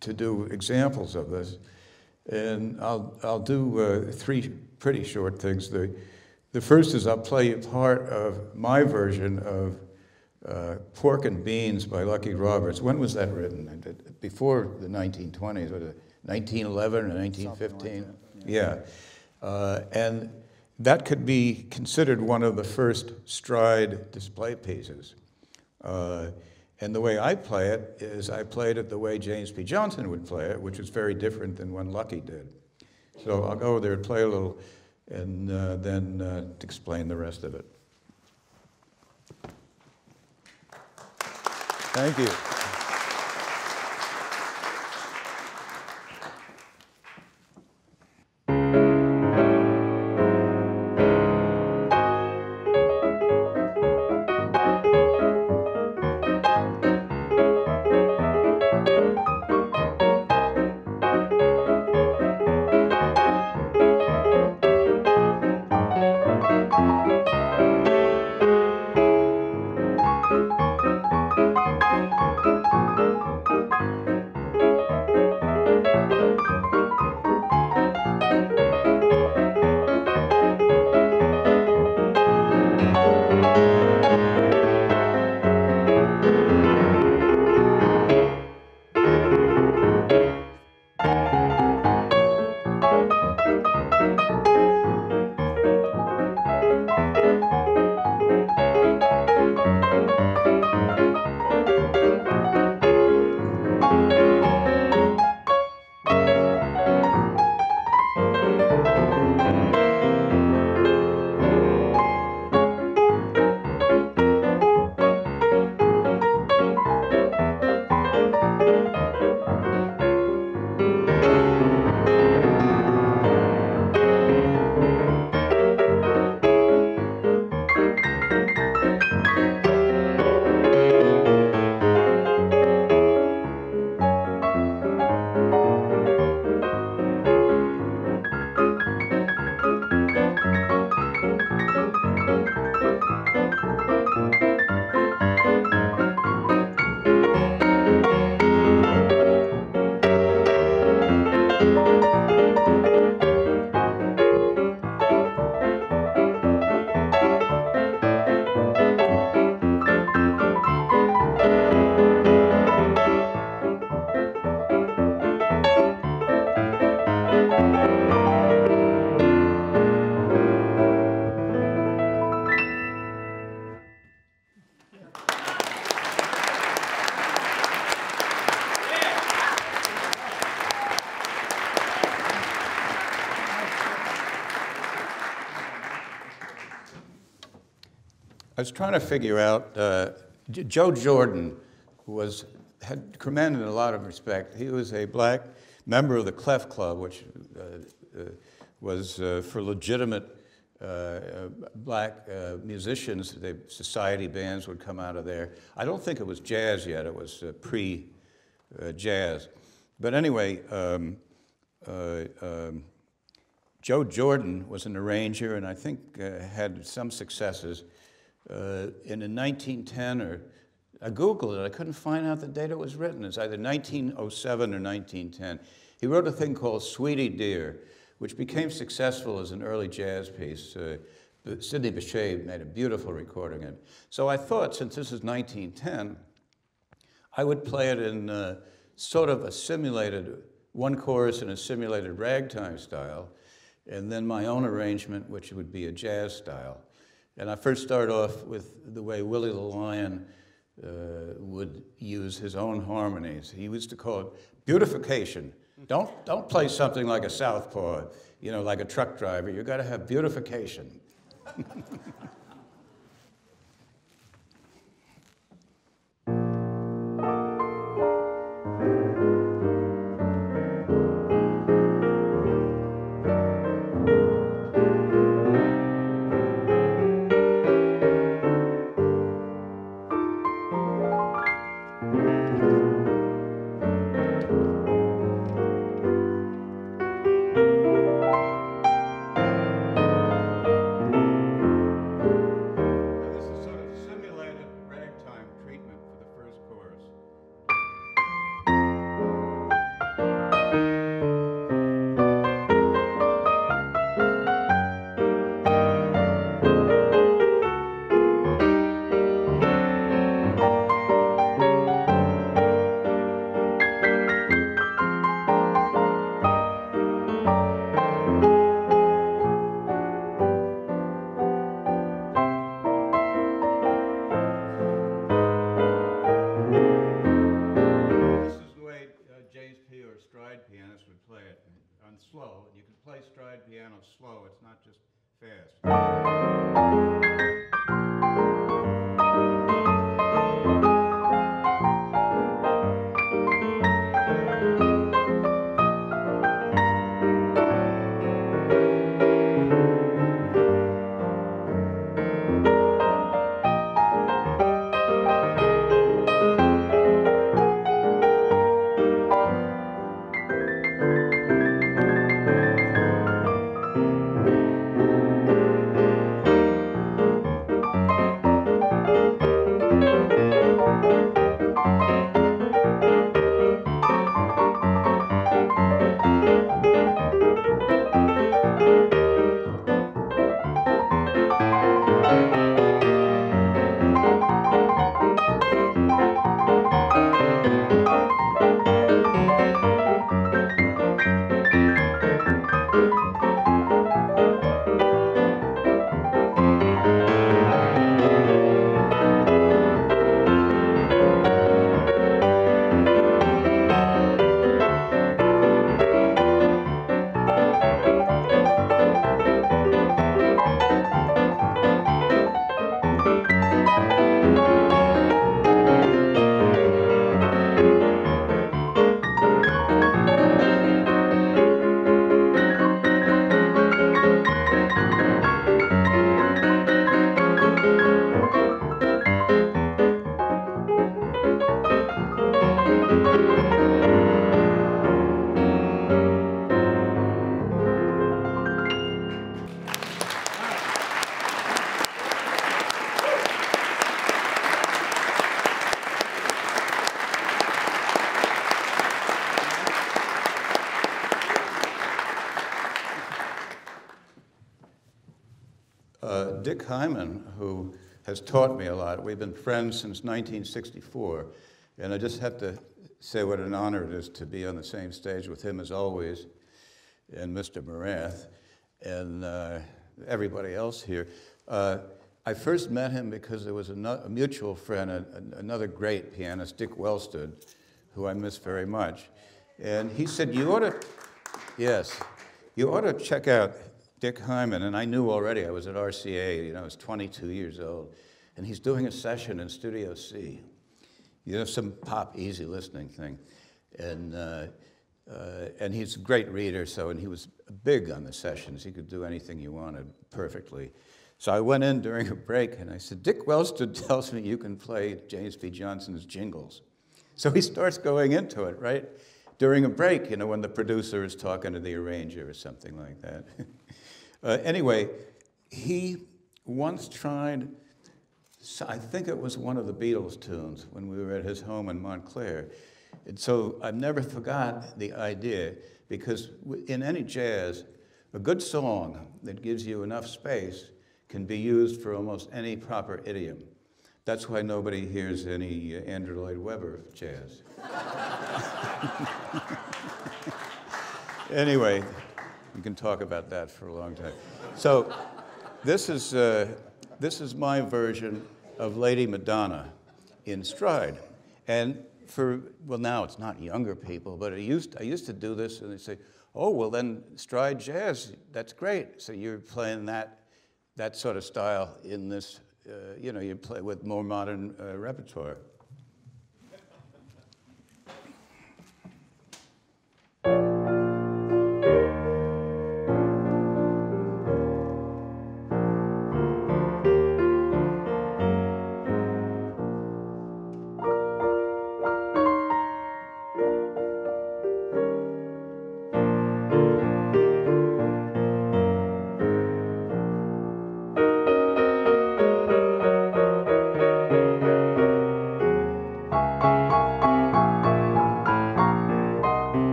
Speaker 4: do examples of this? And I'll do 3 pretty short things. The first is I'll play you part of my version of Pork and Beans by Lucky Roberts. When was that written? Before the 1920s, was it 1911 or 1915? Yeah. And that could be considered one of the first stride display pieces. And the way I play it is I played it the way James P. Johnson would play it, which is very different than when Lucky did. So I'll go over there and play a little, and then explain the rest of it. Thank you. I was trying to figure out, Joe Jordan had commanded a lot of respect. He was a black member of the Clef Club, which was for legitimate black musicians. The society bands would come out of there. I don't think it was jazz yet. It was pre-jazz. But anyway, Joe Jordan was an arranger, and I think had some successes. And in 1910, I Googled it, I couldn't find out the date it was written. It's either 1907 or 1910. He wrote a thing called Sweetie Dear, which became successful as an early jazz piece. Sidney Bechet made a beautiful recording of it. So I thought, since this is 1910, I would play it in sort of a simulated, one chorus in a simulated ragtime style, and then my own arrangement, which would be a jazz style. And I first start off with the way Willie the Lion would use his own harmonies. He used to call it beautification. Don't play something like a southpaw, you know, like a truck driver. You got to have beautification. Slow. You can play stride piano slow. It's not just fast. Dick Hyman, who has taught me a lot. We've been friends since 1964, and I just have to say what an honor it is to be on the same stage with him as always, and Mr. Morath, and everybody else here. I first met him because there was a mutual friend, another great pianist, Dick Wellsted, who I miss very much, and he said, you ought to check out Dick Hyman, and I knew already. I was at RCA, you know, I was 22 years old. and he's doing a session in Studio C. You know, some pop, easy listening thing. And he's a great reader, and he was big on the sessions. He could do anything you wanted perfectly. So I went in during a break, and I said, Dick Wellston tells me you can play James P. Johnson's jingles. So he starts going into it, right? During a break, you know, when the producer is talking to the arranger or something like that. Anyway, he once tried, I think it was one of the Beatles tunes when we were at his home in Montclair. And so I've never forgot the idea, because in any jazz, a good song that gives you enough space can be used for almost any proper idiom. That's why nobody hears any Andrew Lloyd Webber jazz. Anyway, we can talk about that for a long time. So this is my version of Lady Madonna in stride. And well, now it's not younger people, but I used to do this, and they say, oh, well then stride jazz, that's great. So you're playing that sort of style in this, you know, you play with more modern repertoire.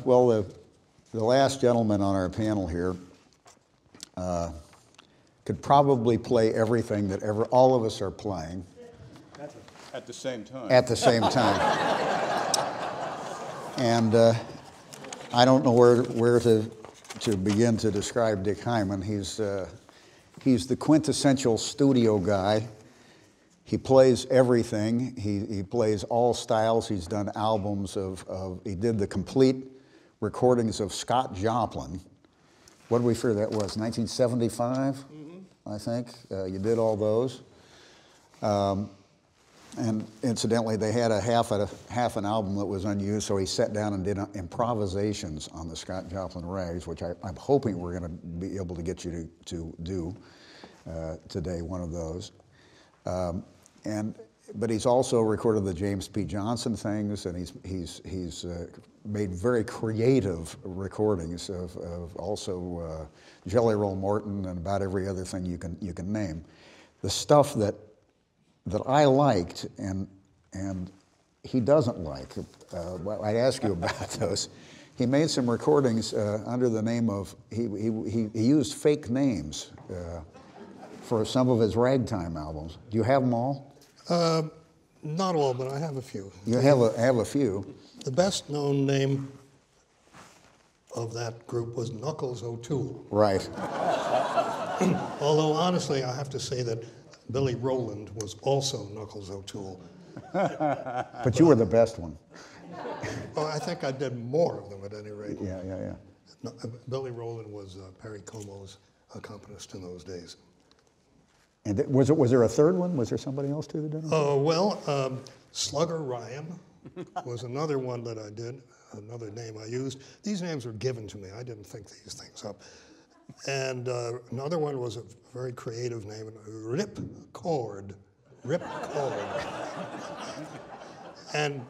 Speaker 1: Well, the last gentleman on our panel here could probably play everything that all of us are playing.
Speaker 4: At the same time.
Speaker 1: At the same time. And I don't know where to begin to describe Dick Hyman. He's the quintessential studio guy. He plays everything. He plays all styles. He's done albums he did the complete recordings of Scott Joplin. What did we figure that was, 1975, I think? You did all those. And incidentally, they had a half an album that was unused, so he sat down and did improvisations on the Scott Joplin Rags, which I'm hoping we're going to be able to get you to do today, one of those. But he's also recorded the James P. Johnson things, and he's made very creative recordings of also Jelly Roll Morton and about every other thing you can name. The stuff that I liked and he doesn't like, well, I'd ask you about those. He made some recordings under the name of, he used fake names for some of his ragtime albums. Do you have them all?
Speaker 5: Not all, but I have a few.
Speaker 1: You have a few.
Speaker 5: The best known name of that group was Knuckles O'Toole.
Speaker 1: Right.
Speaker 5: Although honestly, I have to say that Billy Rowland was also Knuckles O'Toole.
Speaker 1: But you were the best one.
Speaker 5: Well, I think I did more of them at any rate.
Speaker 1: Yeah.
Speaker 5: No, Billy Rowland was Perry Como's accompanist in those days.
Speaker 1: And was there a third one? Was there somebody else too that did it?
Speaker 5: Slugger Ryan was another one that I did, another name I used. These names were given to me. I didn't think these things up. And another one was a very creative name, Rip Cord. Rip Cord. And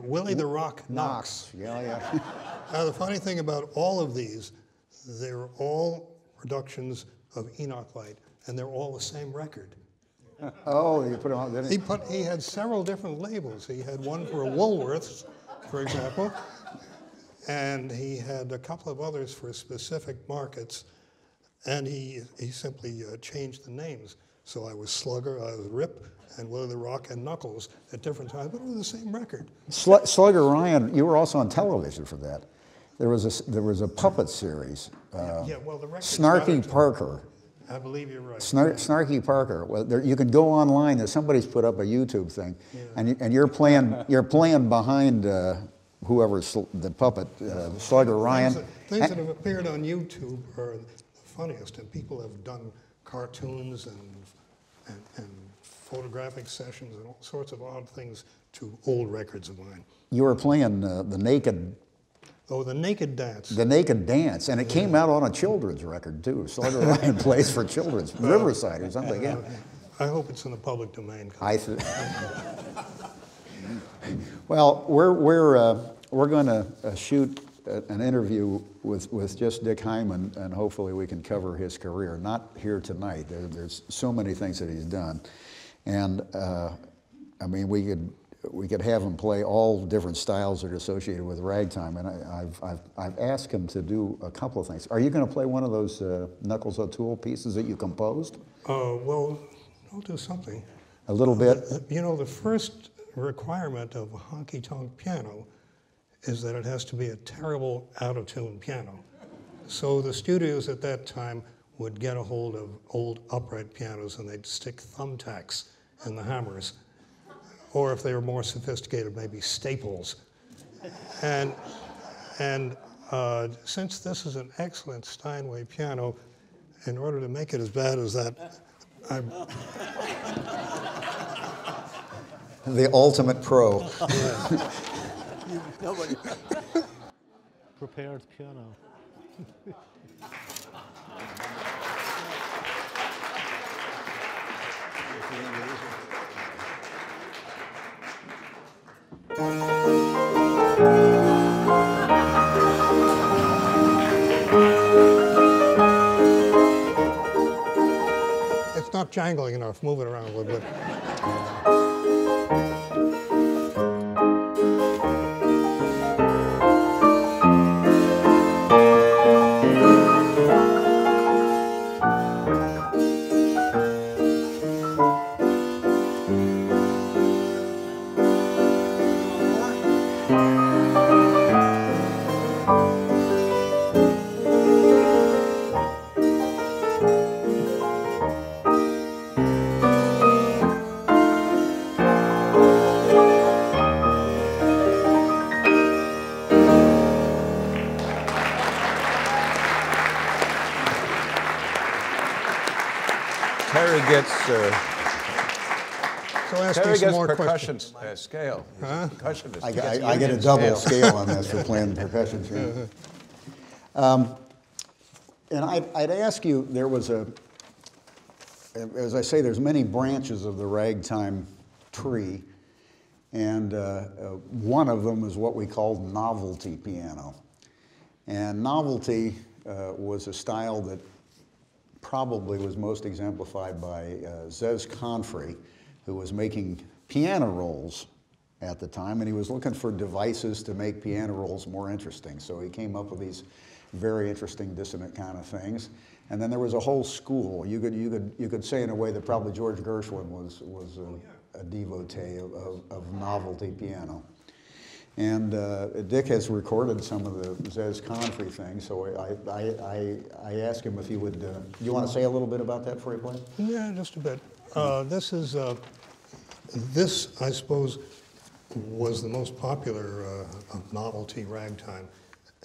Speaker 5: Willie the Rock Knox.
Speaker 1: Yeah.
Speaker 5: Now, the funny thing about all of these, they were all productions of Enoch Light, and they're all the same record.
Speaker 1: Oh, you put it on, didn't you?
Speaker 5: He had several different labels. He had one for Woolworths, for example, and he had a couple of others for specific markets, and he simply changed the names. So I was Slugger, I was Rip, and Willie the Rock and Knuckles at different times, but it was the same record.
Speaker 1: Slugger Ryan, you were also on television for that. There was a puppet series.
Speaker 5: Well, the record
Speaker 1: Snarky Parker.
Speaker 5: I believe you're right.
Speaker 1: Snarky Parker. Well, you can go online. Somebody's put up a YouTube thing, and you're playing behind whoever's the puppet, Slugger Ryan.
Speaker 5: Things that have appeared on YouTube are the funniest, and people have done cartoons and photographic sessions and all sorts of odd things to old records of mine.
Speaker 1: You were playing the Naked.
Speaker 5: Oh, the Naked Dance.
Speaker 1: The Naked Dance, and it came out on a children's record too. Slugger Ryan plays for children's, Riverside or something. Yeah.
Speaker 5: I hope it's in the public domain.
Speaker 1: Well, we're going to shoot an interview with just Dick Hyman, and hopefully we can cover his career. Not here tonight. There's so many things that he's done, and I mean we could have him play all different styles that are associated with ragtime, and I've asked him to do a couple of things. Are you going to play one of those Knuckles O'Toole pieces that you composed?
Speaker 5: Well, I'll do something.
Speaker 1: A little bit?
Speaker 5: You know, the first requirement of a honky-tonk piano is that it has to be a terrible out-of-tune piano. So the studios at that time would get a hold of old upright pianos and they'd stick thumbtacks in the hammers. Or if they were more sophisticated, maybe staples. And since this is an excellent Steinway piano, in order to make it as bad as that, I'm...
Speaker 1: The ultimate pro.
Speaker 5: Yeah.
Speaker 2: Nobody.
Speaker 3: Prepared piano.
Speaker 5: It's not jangling enough. Move it around a little bit. So ask me
Speaker 4: Terry
Speaker 5: some
Speaker 4: gets
Speaker 5: more
Speaker 4: percussion
Speaker 5: questions.
Speaker 4: scale. He's a percussionist.
Speaker 1: I
Speaker 4: He gets
Speaker 1: get a
Speaker 4: union
Speaker 1: double scale on this for playing percussion. And I'd ask you, there was as I say, there's many branches of the ragtime tree, and one of them is what we call novelty piano. And novelty was a style that probably was most exemplified by Zez Confrey, who was making piano rolls at the time, and he was looking for devices to make piano rolls more interesting. So he came up with these very interesting dissonant kind of things. And then there was a whole school. You could say in a way that probably George Gershwin was a devotee of novelty piano. And Dick has recorded some of the Zez Confrey things, so I asked him if he would, you want to say a little bit about that before you play?
Speaker 5: Yeah, just a bit. This, I suppose, was the most popular of novelty ragtime.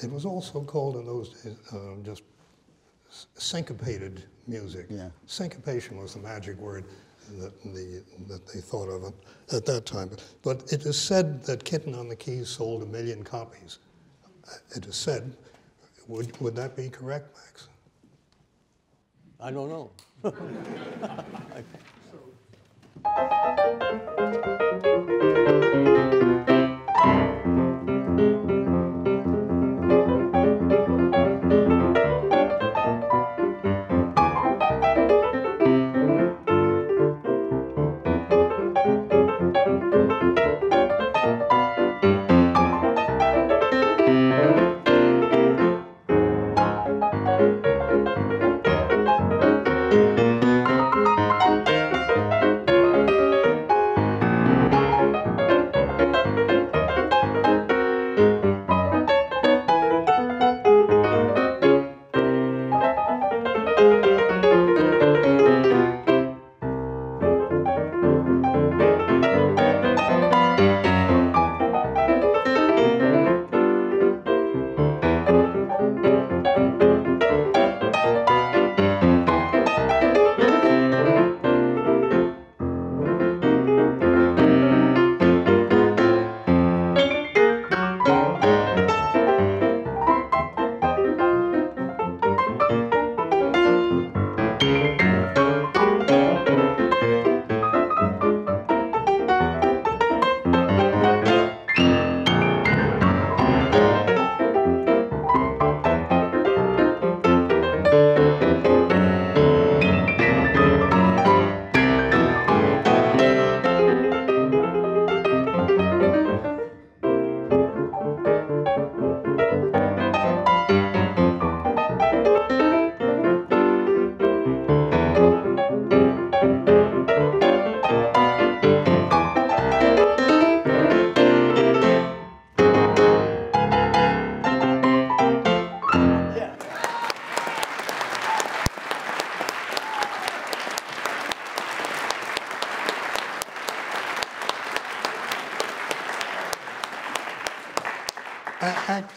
Speaker 5: It was also called in those days just syncopated music.
Speaker 1: Yeah.
Speaker 5: Syncopation was the magic word that they thought of at that time. But it is said that Kitten on the Keys sold 1 million copies. It is said. Would that be correct, Max?
Speaker 2: I don't know.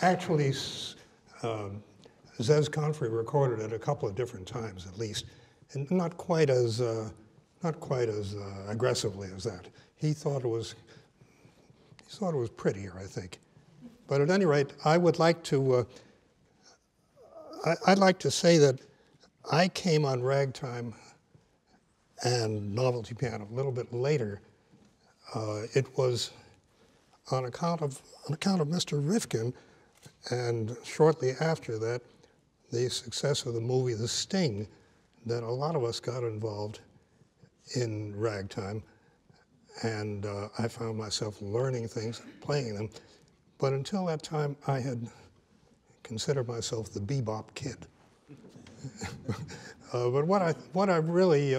Speaker 5: Actually, Zez Confrey recorded it a couple of different times at least, and not quite as aggressively as that. He thought it was prettier, I think. But at any rate, I would like to I'd like to say that I came on ragtime and novelty piano a little bit later. It was on account of Mr. Rifkin, and shortly after that, the success of the movie The Sting, that a lot of us got involved in ragtime, and I found myself learning things, playing them. But until that time, I had considered myself the bebop kid. But what I really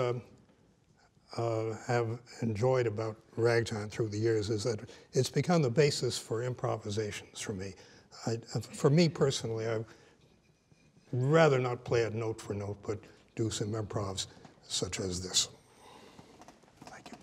Speaker 5: have enjoyed about ragtime through the years is that it's become the basis for improvisations for me. For me personally, I'd rather not play it note for note, but do some improvs such as this. Thank you.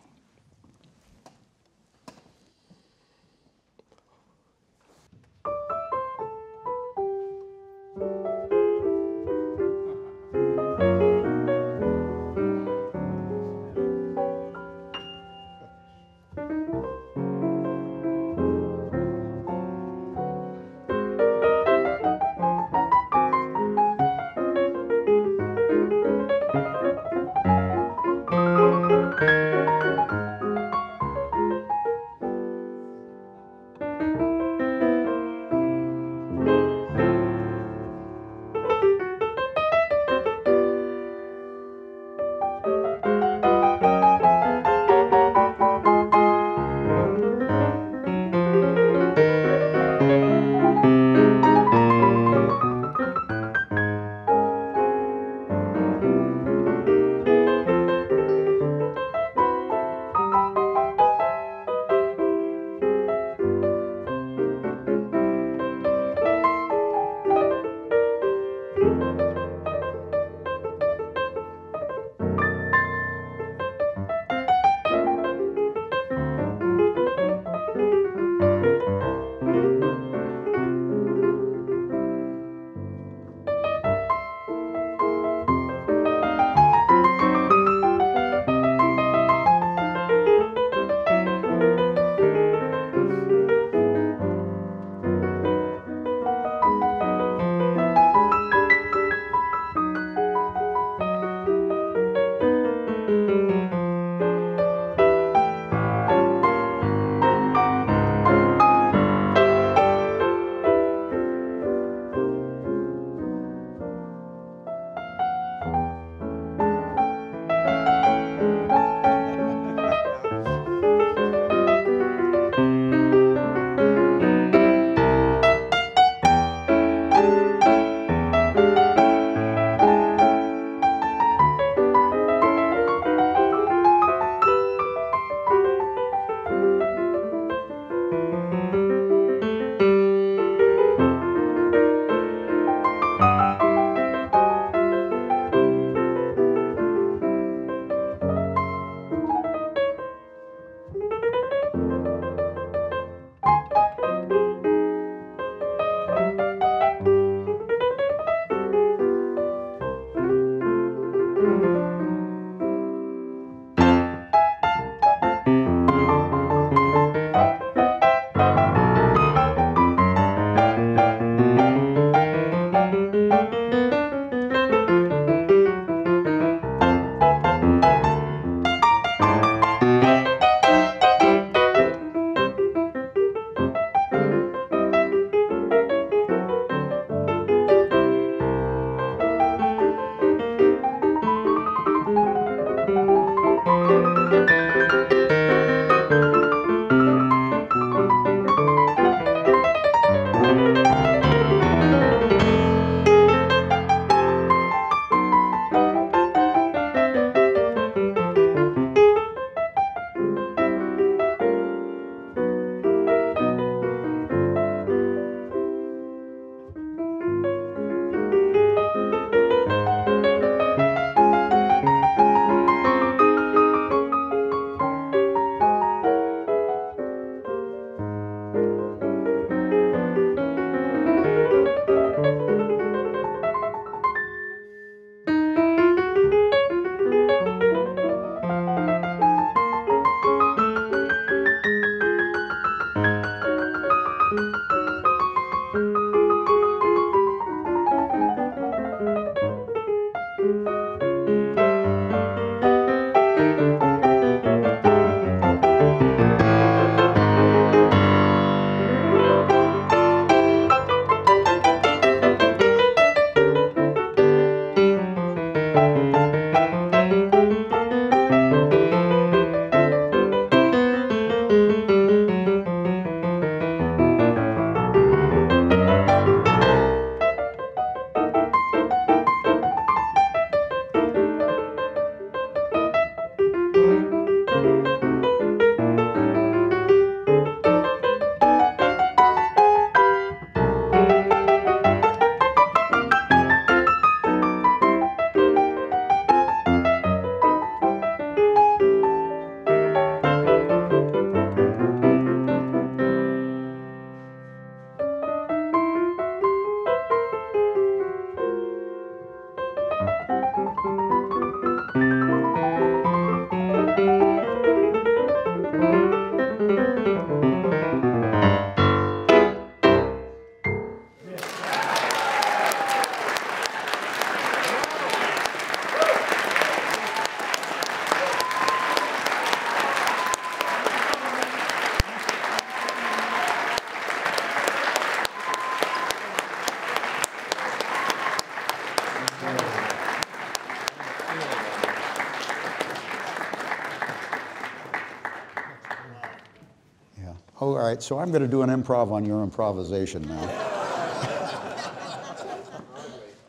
Speaker 1: Oh, all right, so I'm going to do an improv on your improvisation now.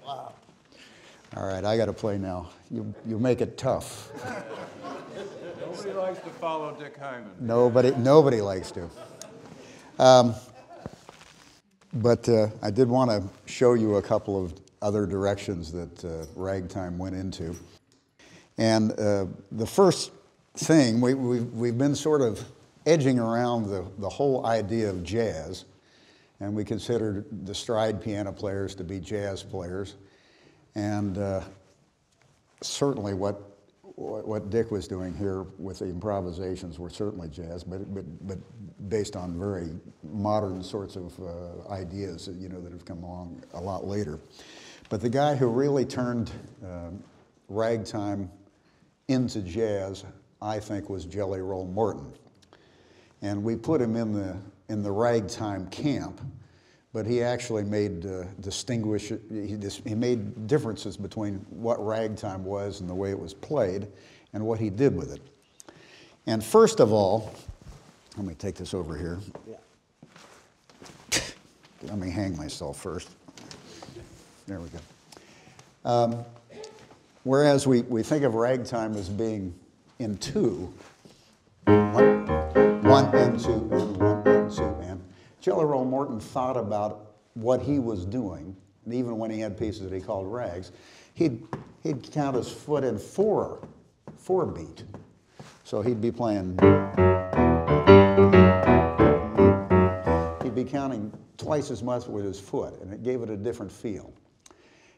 Speaker 1: Wow. All right, I got to play now. You make it tough.
Speaker 4: Nobody likes to follow Dick Hyman.
Speaker 1: Nobody likes to. But I did want to show you a couple of other directions that Ragtime went into. And the first thing, we've been sort of edging around the whole idea of jazz, and we considered the stride piano players to be jazz players. And certainly what Dick was doing here with the improvisations were certainly jazz, but based on very modern sorts of ideas that have come along a lot later. But the guy who really turned ragtime into jazz, I think, was Jelly Roll Morton. And we put him in the ragtime camp, but he actually made he made differences between what ragtime was and the way it was played and what he did with it. And first of all, let me take this over here. Yeah. Let me hang myself first. There we go. Whereas we think of ragtime as being in two, one and two and one and two and. Jelly Roll Morton thought about what he was doing, and even when he had pieces that he called rags, he'd count his foot in four beat. So he'd be playing, he'd be counting twice as much with his foot, and it gave it a different feel.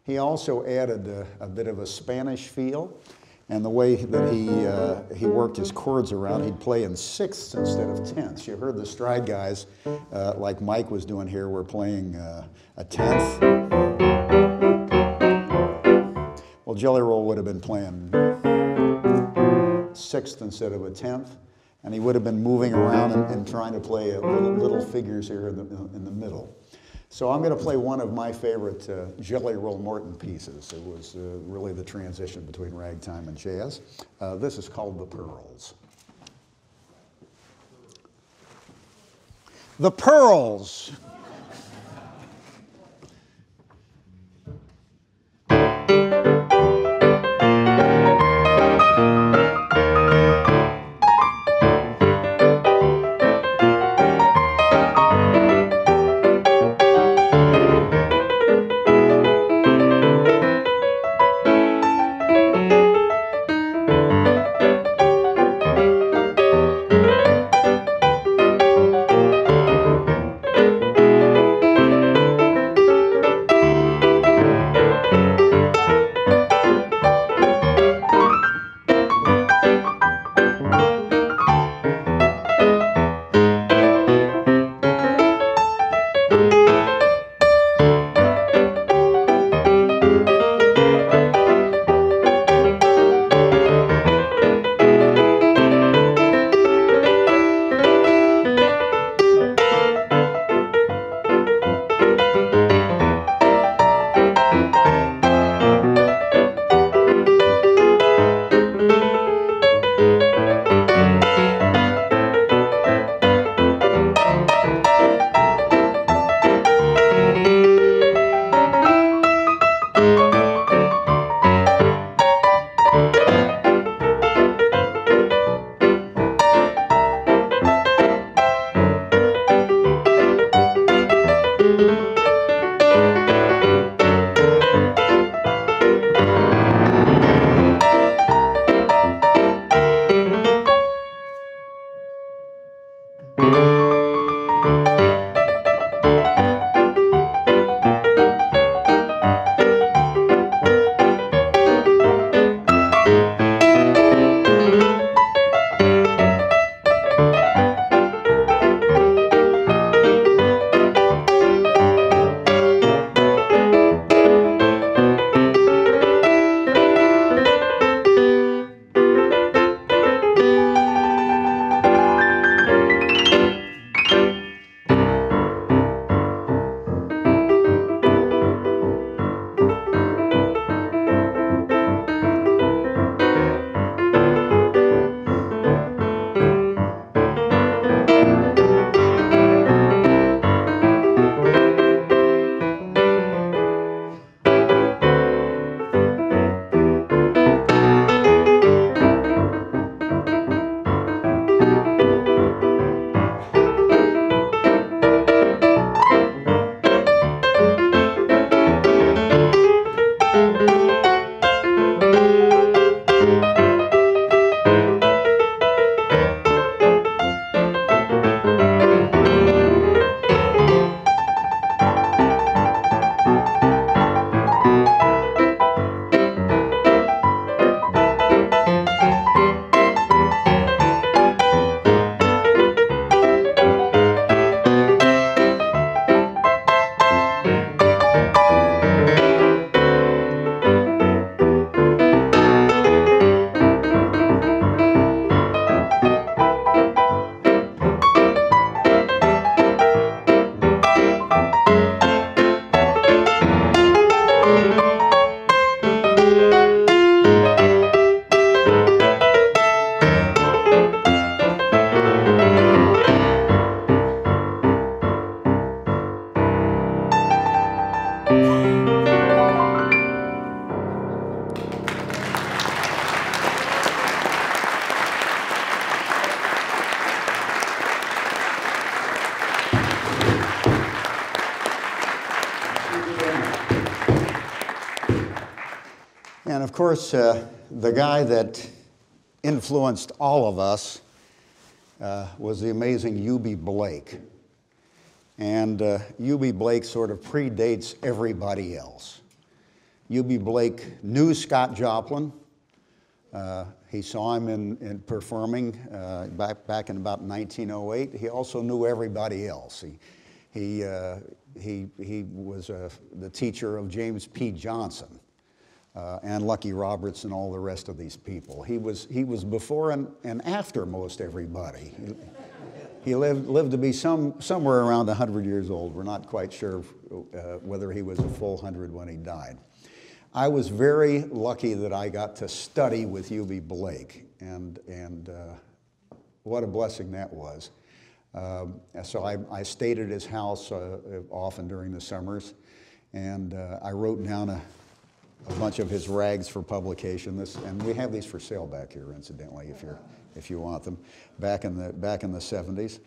Speaker 1: He also added a bit of a Spanish feel, and the way that he worked his chords around, he'd play in sixths instead of tenths. You heard the stride guys, like Mike was doing here, were playing a tenth. Well, Jelly Roll would have been playing sixth instead of a tenth, and he would have been moving around and trying to play little figures here in the middle. So I'm going to play one of my favorite Jelly Roll Morton pieces. It was really the transition between ragtime and jazz. This is called The Pearls. The Pearls. And of course, the guy that influenced all of us was the amazing U.B. Blake. And U.B. Blake sort of predates everybody else. U.B. Blake knew Scott Joplin. He saw him in performing back in about 1908. He also knew everybody else. He was the teacher of James P. Johnson and Lucky Roberts and all the rest of these people. He was before and after most everybody. He lived to be somewhere around 100 years old. We're not quite sure whether he was a full 100 when he died. I was very lucky that I got to study with U.B. Blake, and what a blessing that was. So I stayed at his house often during the summers, and I wrote down a bunch of his rags for publication. And we have these for sale back here, incidentally, if you want them. Back in the 70s,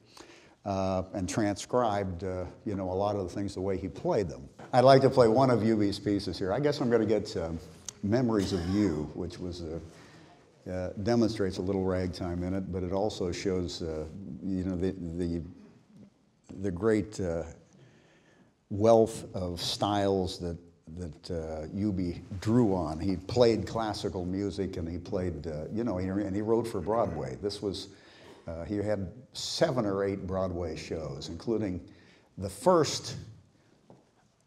Speaker 1: and transcribed, you know, a lot of the things the way he played them. I'd like to play one of U.B.'s pieces here. I guess I'm going to get "Memories of You," which was demonstrates a little ragtime in it, but it also shows, you know, the great wealth of styles that U.B. drew on. He played classical music, and he played, you know, and he wrote for Broadway. This was, he had 7 or 8 Broadway shows, including the first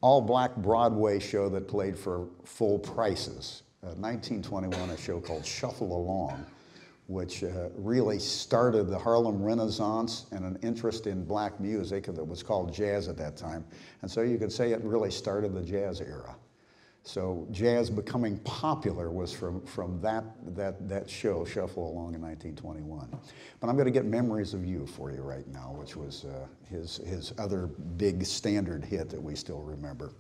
Speaker 1: all-black Broadway show that played for full prices. 1921, a show called Shuffle Along, which really started the Harlem Renaissance and an interest in black music that was called jazz at that time. And so you could say it really started the jazz era. So jazz becoming popular was from that show, Shuffle Along, in 1921. But I'm going to get "Memories of You" for you right now, which was his other big standard hit that we still remember.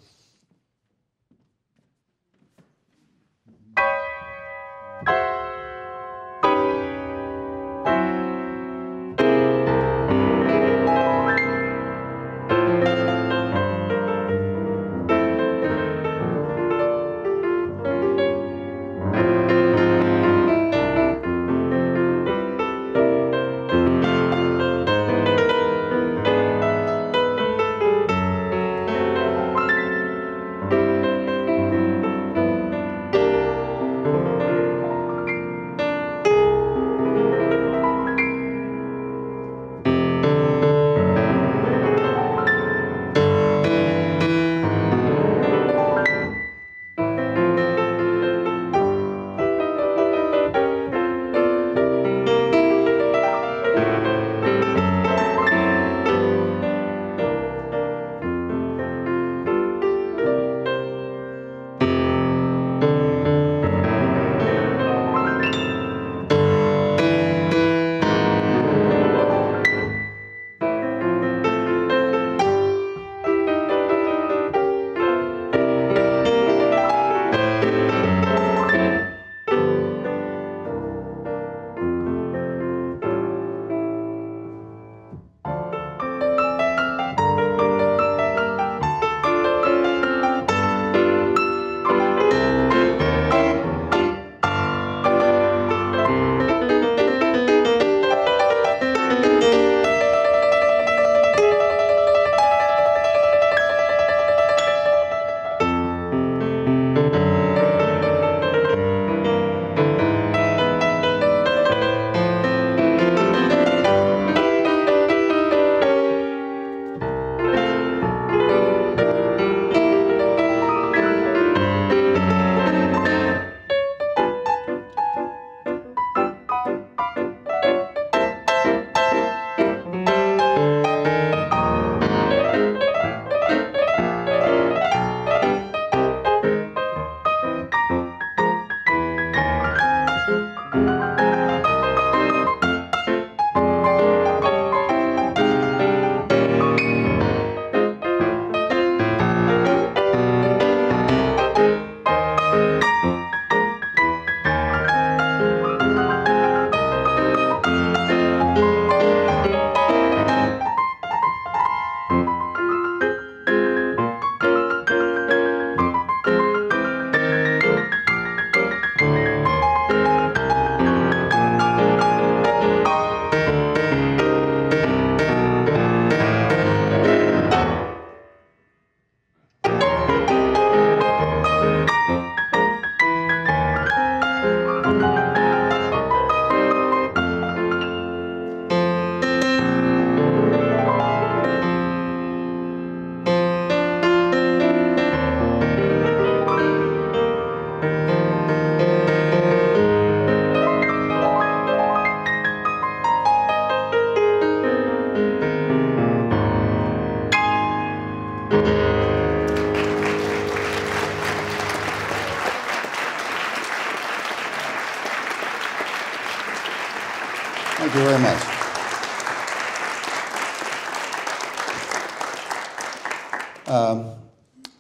Speaker 1: Thank you very much.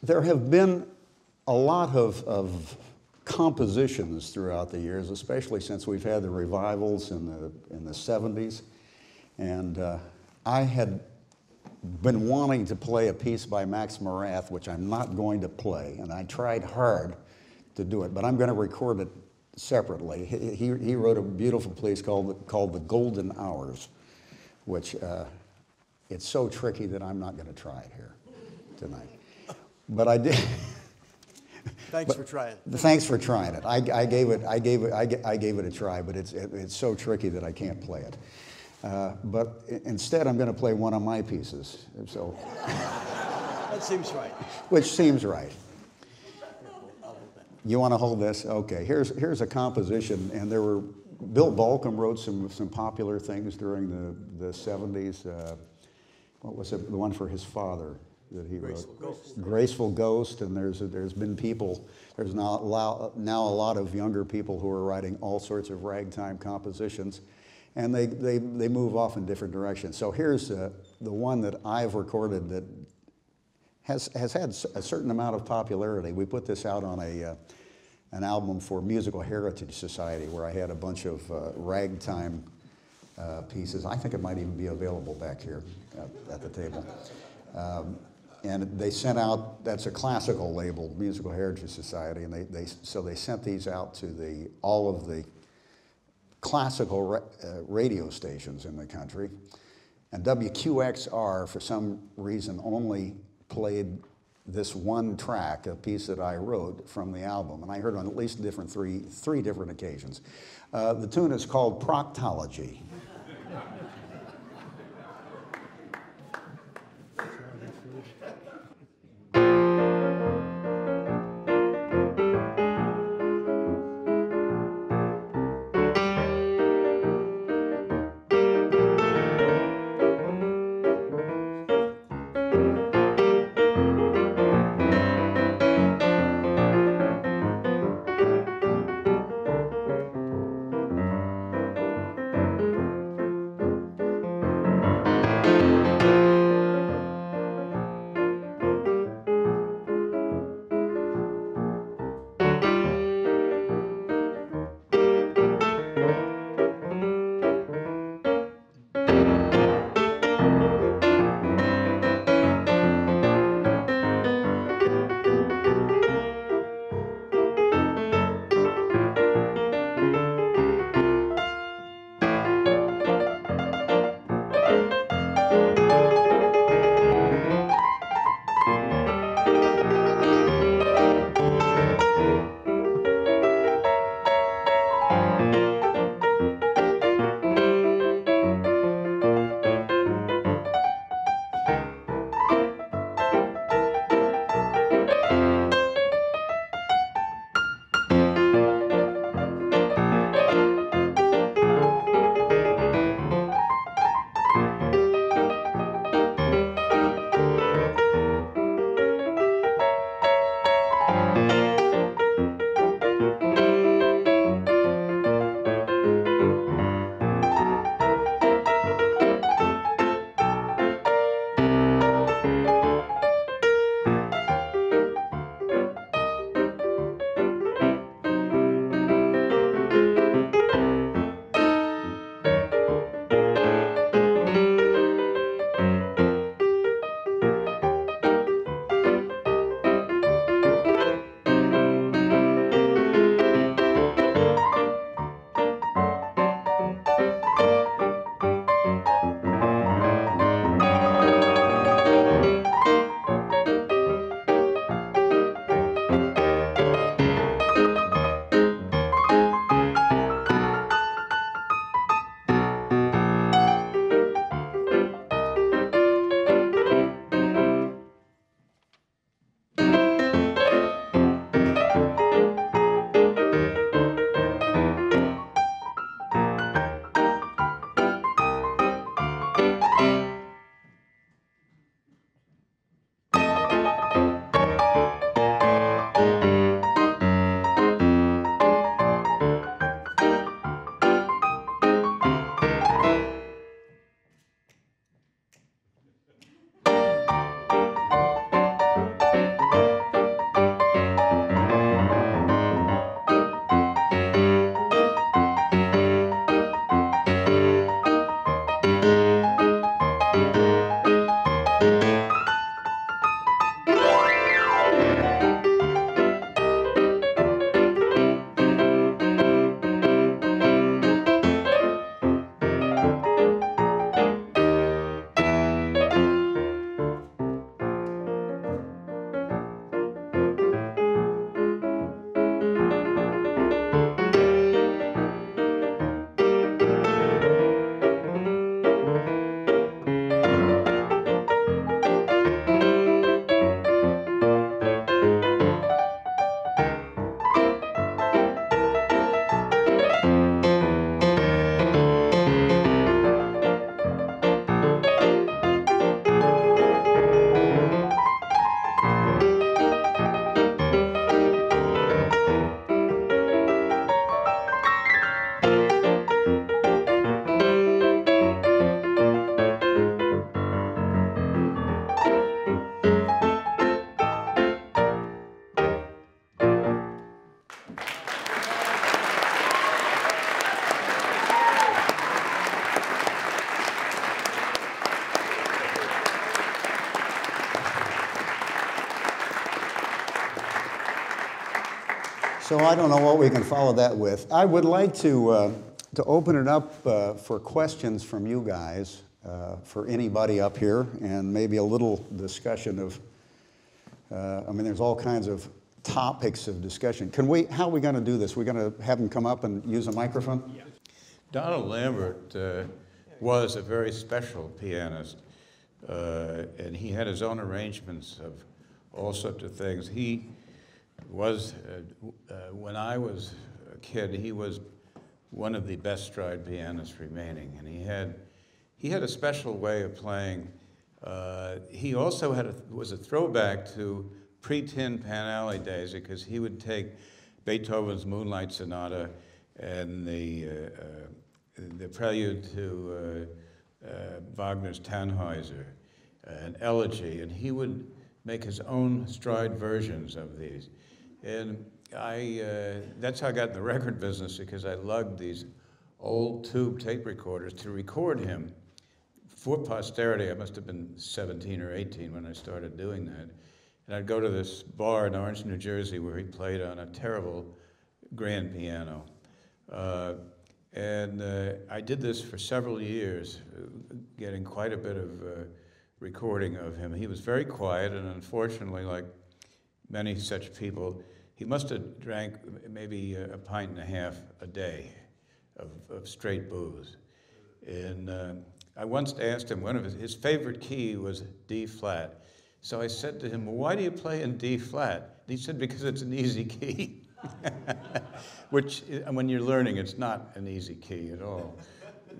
Speaker 1: There have been a lot of compositions throughout the years, especially since we've had the revivals in the 70s. And I had been wanting to play a piece by Max Morath, which I'm not going to play, and I tried hard to do it, but I'm going to record it separately. He wrote a beautiful piece called The Golden Hours, which it's so tricky that I'm not going to try it here tonight. But I did.
Speaker 2: Thanks for trying.
Speaker 1: Thanks for trying it. I gave it a try, but it's so tricky that I can't play it. But instead, I'm going to play one of my pieces. So,
Speaker 2: That seems right.
Speaker 1: which seems right. You want to hold this? Okay. Here's a composition, and Bill Balcom wrote some popular things during the 70s. What was it? The one for his father that he wrote. Graceful Ghost. And there's been people. There's now a lot of younger people who are writing all sorts of ragtime compositions, and they move off in different directions. So here's the one that I've recorded that has had a certain amount of popularity. We put this out on an album for Musical Heritage Society, where I had a bunch of ragtime pieces. I think it might even be available back here at the table. And they sent out, that's a classical label, Musical Heritage Society, and so they sent these out to all of the classical radio stations in the country. And WQXR, for some reason, only played this one track, a piece that I wrote from the album, and I heard it on at least three different occasions. The tune is called Proctology. So I don't know what we can follow that with. I would like to open it up for questions from you guys, for anybody up here, and maybe a little discussion of, I mean, there's all kinds of topics of discussion. How are we going to do this? We're going to have them come up and use a microphone? Yeah.
Speaker 4: Donald Lambert was a very special pianist, and he had his own arrangements of all sorts of things. He was, when I was a kid, he was one of the best stride pianists remaining, and he had a special way of playing. He also was a throwback to pre-Tin Pan Alley days, because he would take Beethoven's Moonlight Sonata and the prelude to Wagner's Tannhäuser, an elegy, and he would make his own stride versions of these. And that's how I got in the record business, because I lugged these old tube tape recorders to record him for posterity. I must have been 17 or 18 when I started doing that. And I'd go to this bar in Orange, New Jersey, where he played on a terrible grand piano. I did this for several years, getting quite a bit of recording of him. He was very quiet, and unfortunately, like many such people, he must have drank maybe a pint and a half a day of straight booze. And I once asked him, his favorite key was D flat. So I said to him, well, why do you play in D flat? And he said, because it's an easy key. Which, when you're learning, it's not an easy key at all.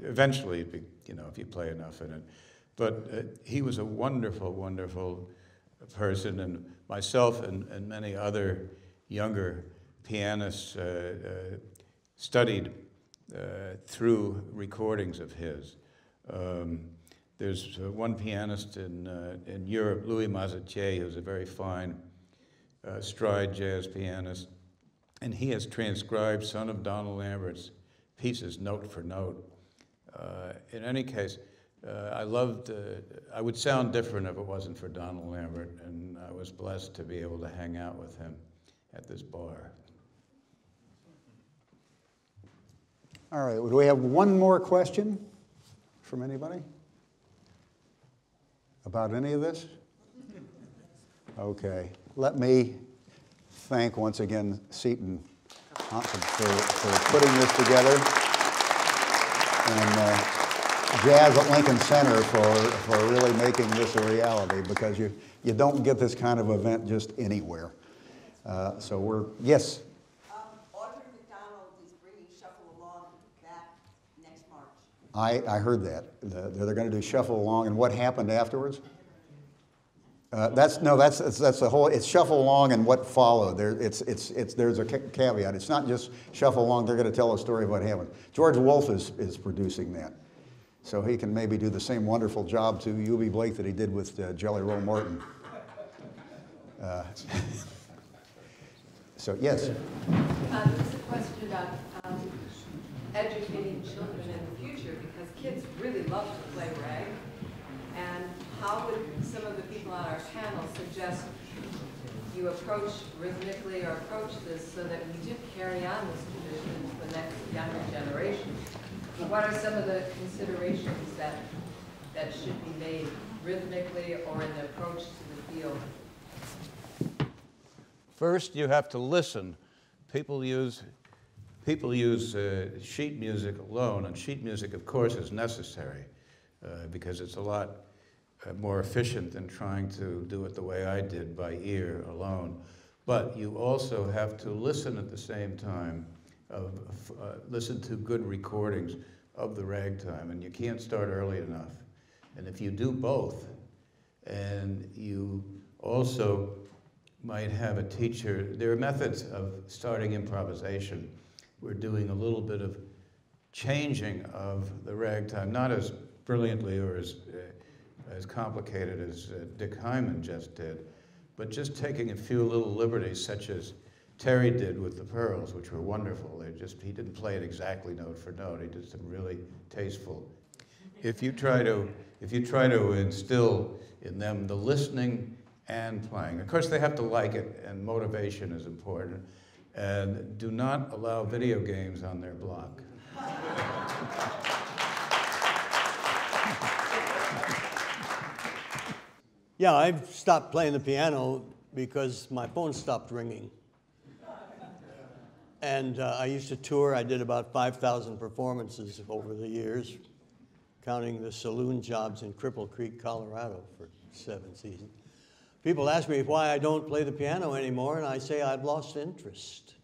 Speaker 4: Eventually, if you play enough in it. But he was a wonderful, wonderful person, and myself and many other younger pianists studied through recordings of his. There's one pianist in Europe, Louis Mazetier, who's a very fine stride jazz pianist, and he has transcribed some of Donald Lambert's pieces note for note. In any case, I would sound different if it wasn't for Donald Lambert, and I was blessed to be able to hang out with him at this bar.
Speaker 1: All right, do we have one more question from anybody about any of this? Okay, let me thank once again Seton for putting this together, and Jazz at Lincoln Center for really making this a reality, because you don't get this kind of event just anywhere. Yes?
Speaker 6: Audrey McDonald is bringing Shuffle Along back next March.
Speaker 1: I heard that. They're going to do Shuffle Along, and what happened afterwards? That's the whole. It's Shuffle Along and what followed. There's a caveat. It's not just Shuffle Along. They're going to tell a story of what happened. George Wolfe is producing that, so he can maybe do the same wonderful job to Eubie Blake that he did with Jelly Roll Morton. So yes.
Speaker 7: There's a question about educating children in the future, because kids really love to play rag. And how would some of the people on our panel suggest you approach rhythmically or approach this so that we do carry on this tradition to the next younger generation? What are some of the considerations that should be made rhythmically or in the approach to the field?
Speaker 4: First, you have to listen. People use sheet music alone, and sheet music, of course, is necessary because it's a lot more efficient than trying to do it the way I did by ear alone. But you also have to listen at the same time, listen to good recordings of the ragtime, and you can't start early enough. And if you do both, and you also might have a teacher, there are methods of starting improvisation. We're doing a little bit of changing of the ragtime, not as brilliantly or as complicated as Dick Hyman just did, but just taking a few little liberties, such as Terry did with the Pearls, which were wonderful. He didn't play it exactly note for note. He did some really tasteful. If you try to instill in them the listening and playing, of course they have to like it, and motivation is important. and do not allow video games on their block.
Speaker 2: Yeah, I've stopped playing the piano because my phone stopped ringing. And I used to tour. I did about 5,000 performances over the years, counting the saloon jobs in Cripple Creek, Colorado for 7 seasons. People ask me why I don't play the piano anymore, and I say I've lost interest.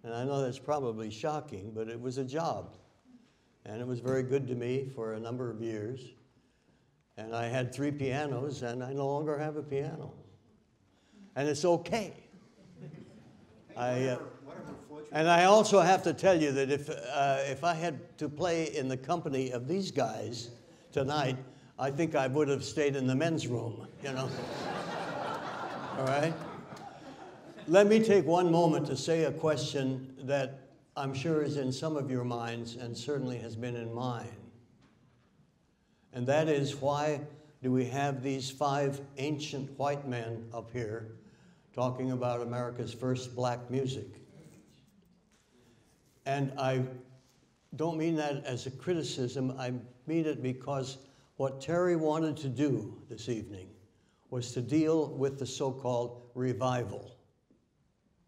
Speaker 2: And I know that's probably shocking, but it was a job. And it was very good to me for a number of years. And I had 3 pianos, and I no longer have a piano. And it's okay. And I also have to tell you that if I had to play in the company of these guys tonight, I think I would have stayed in the men's room, you know. All right? Let me take one moment to say a question that I'm sure is in some of your minds and certainly has been in mine. And that is, why do we have these 5 ancient white men up here talking about America's first black music? And I don't mean that as a criticism. I mean it because what Terry wanted to do this evening was to deal with the so-called revival,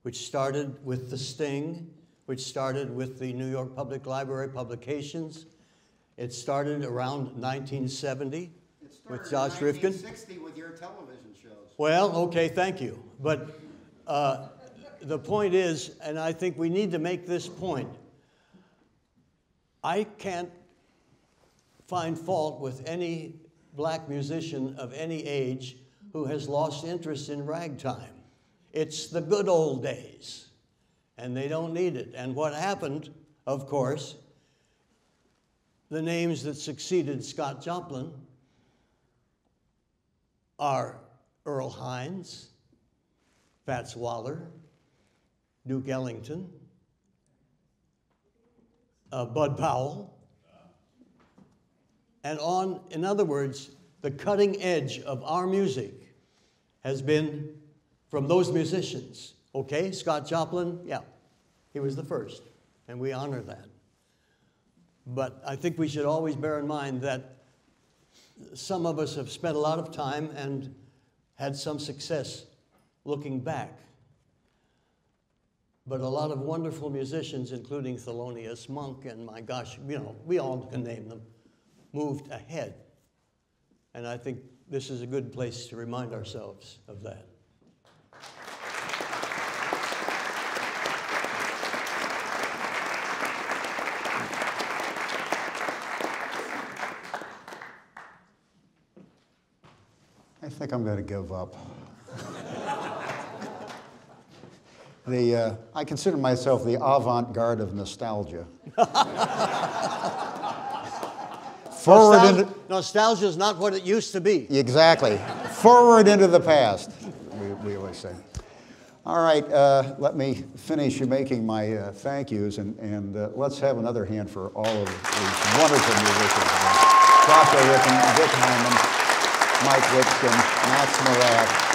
Speaker 2: which started with the Sting, which started with the New York Public Library publications. It started around 1970 with Josh Rifkin.
Speaker 1: It started in 1960 with your television shows.
Speaker 2: Well, okay, thank you. But the point is, and I think we need to make this point, I can't find fault with any black musician of any age who has lost interest in ragtime. It's the good old days, and they don't need it. And what happened, of course, the names that succeeded Scott Joplin are Earl Hines, Fats Waller, Duke Ellington, Bud Powell, and on, in other words, the cutting edge of our music has been from those musicians. Okay, Scott Joplin, yeah, he was the first, and we honor that. But I think we should always bear in mind that some of us have spent a lot of time and had some success looking back. But a lot of wonderful musicians, including Thelonious Monk and, my gosh, you know, we all can name them, moved ahead. And I think this is a good place to remind ourselves of that.
Speaker 1: I think I'm going to give up. I consider myself the avant-garde of nostalgia.
Speaker 2: Nostalgia is not what it used to be.
Speaker 1: Exactly. Forward into the past, we always say. All right, let me finish making my thank yous, and let's have another hand for all of these wonderful musicians. Rifkin, Dick Hyman, Mike Lipskin, Max Morath,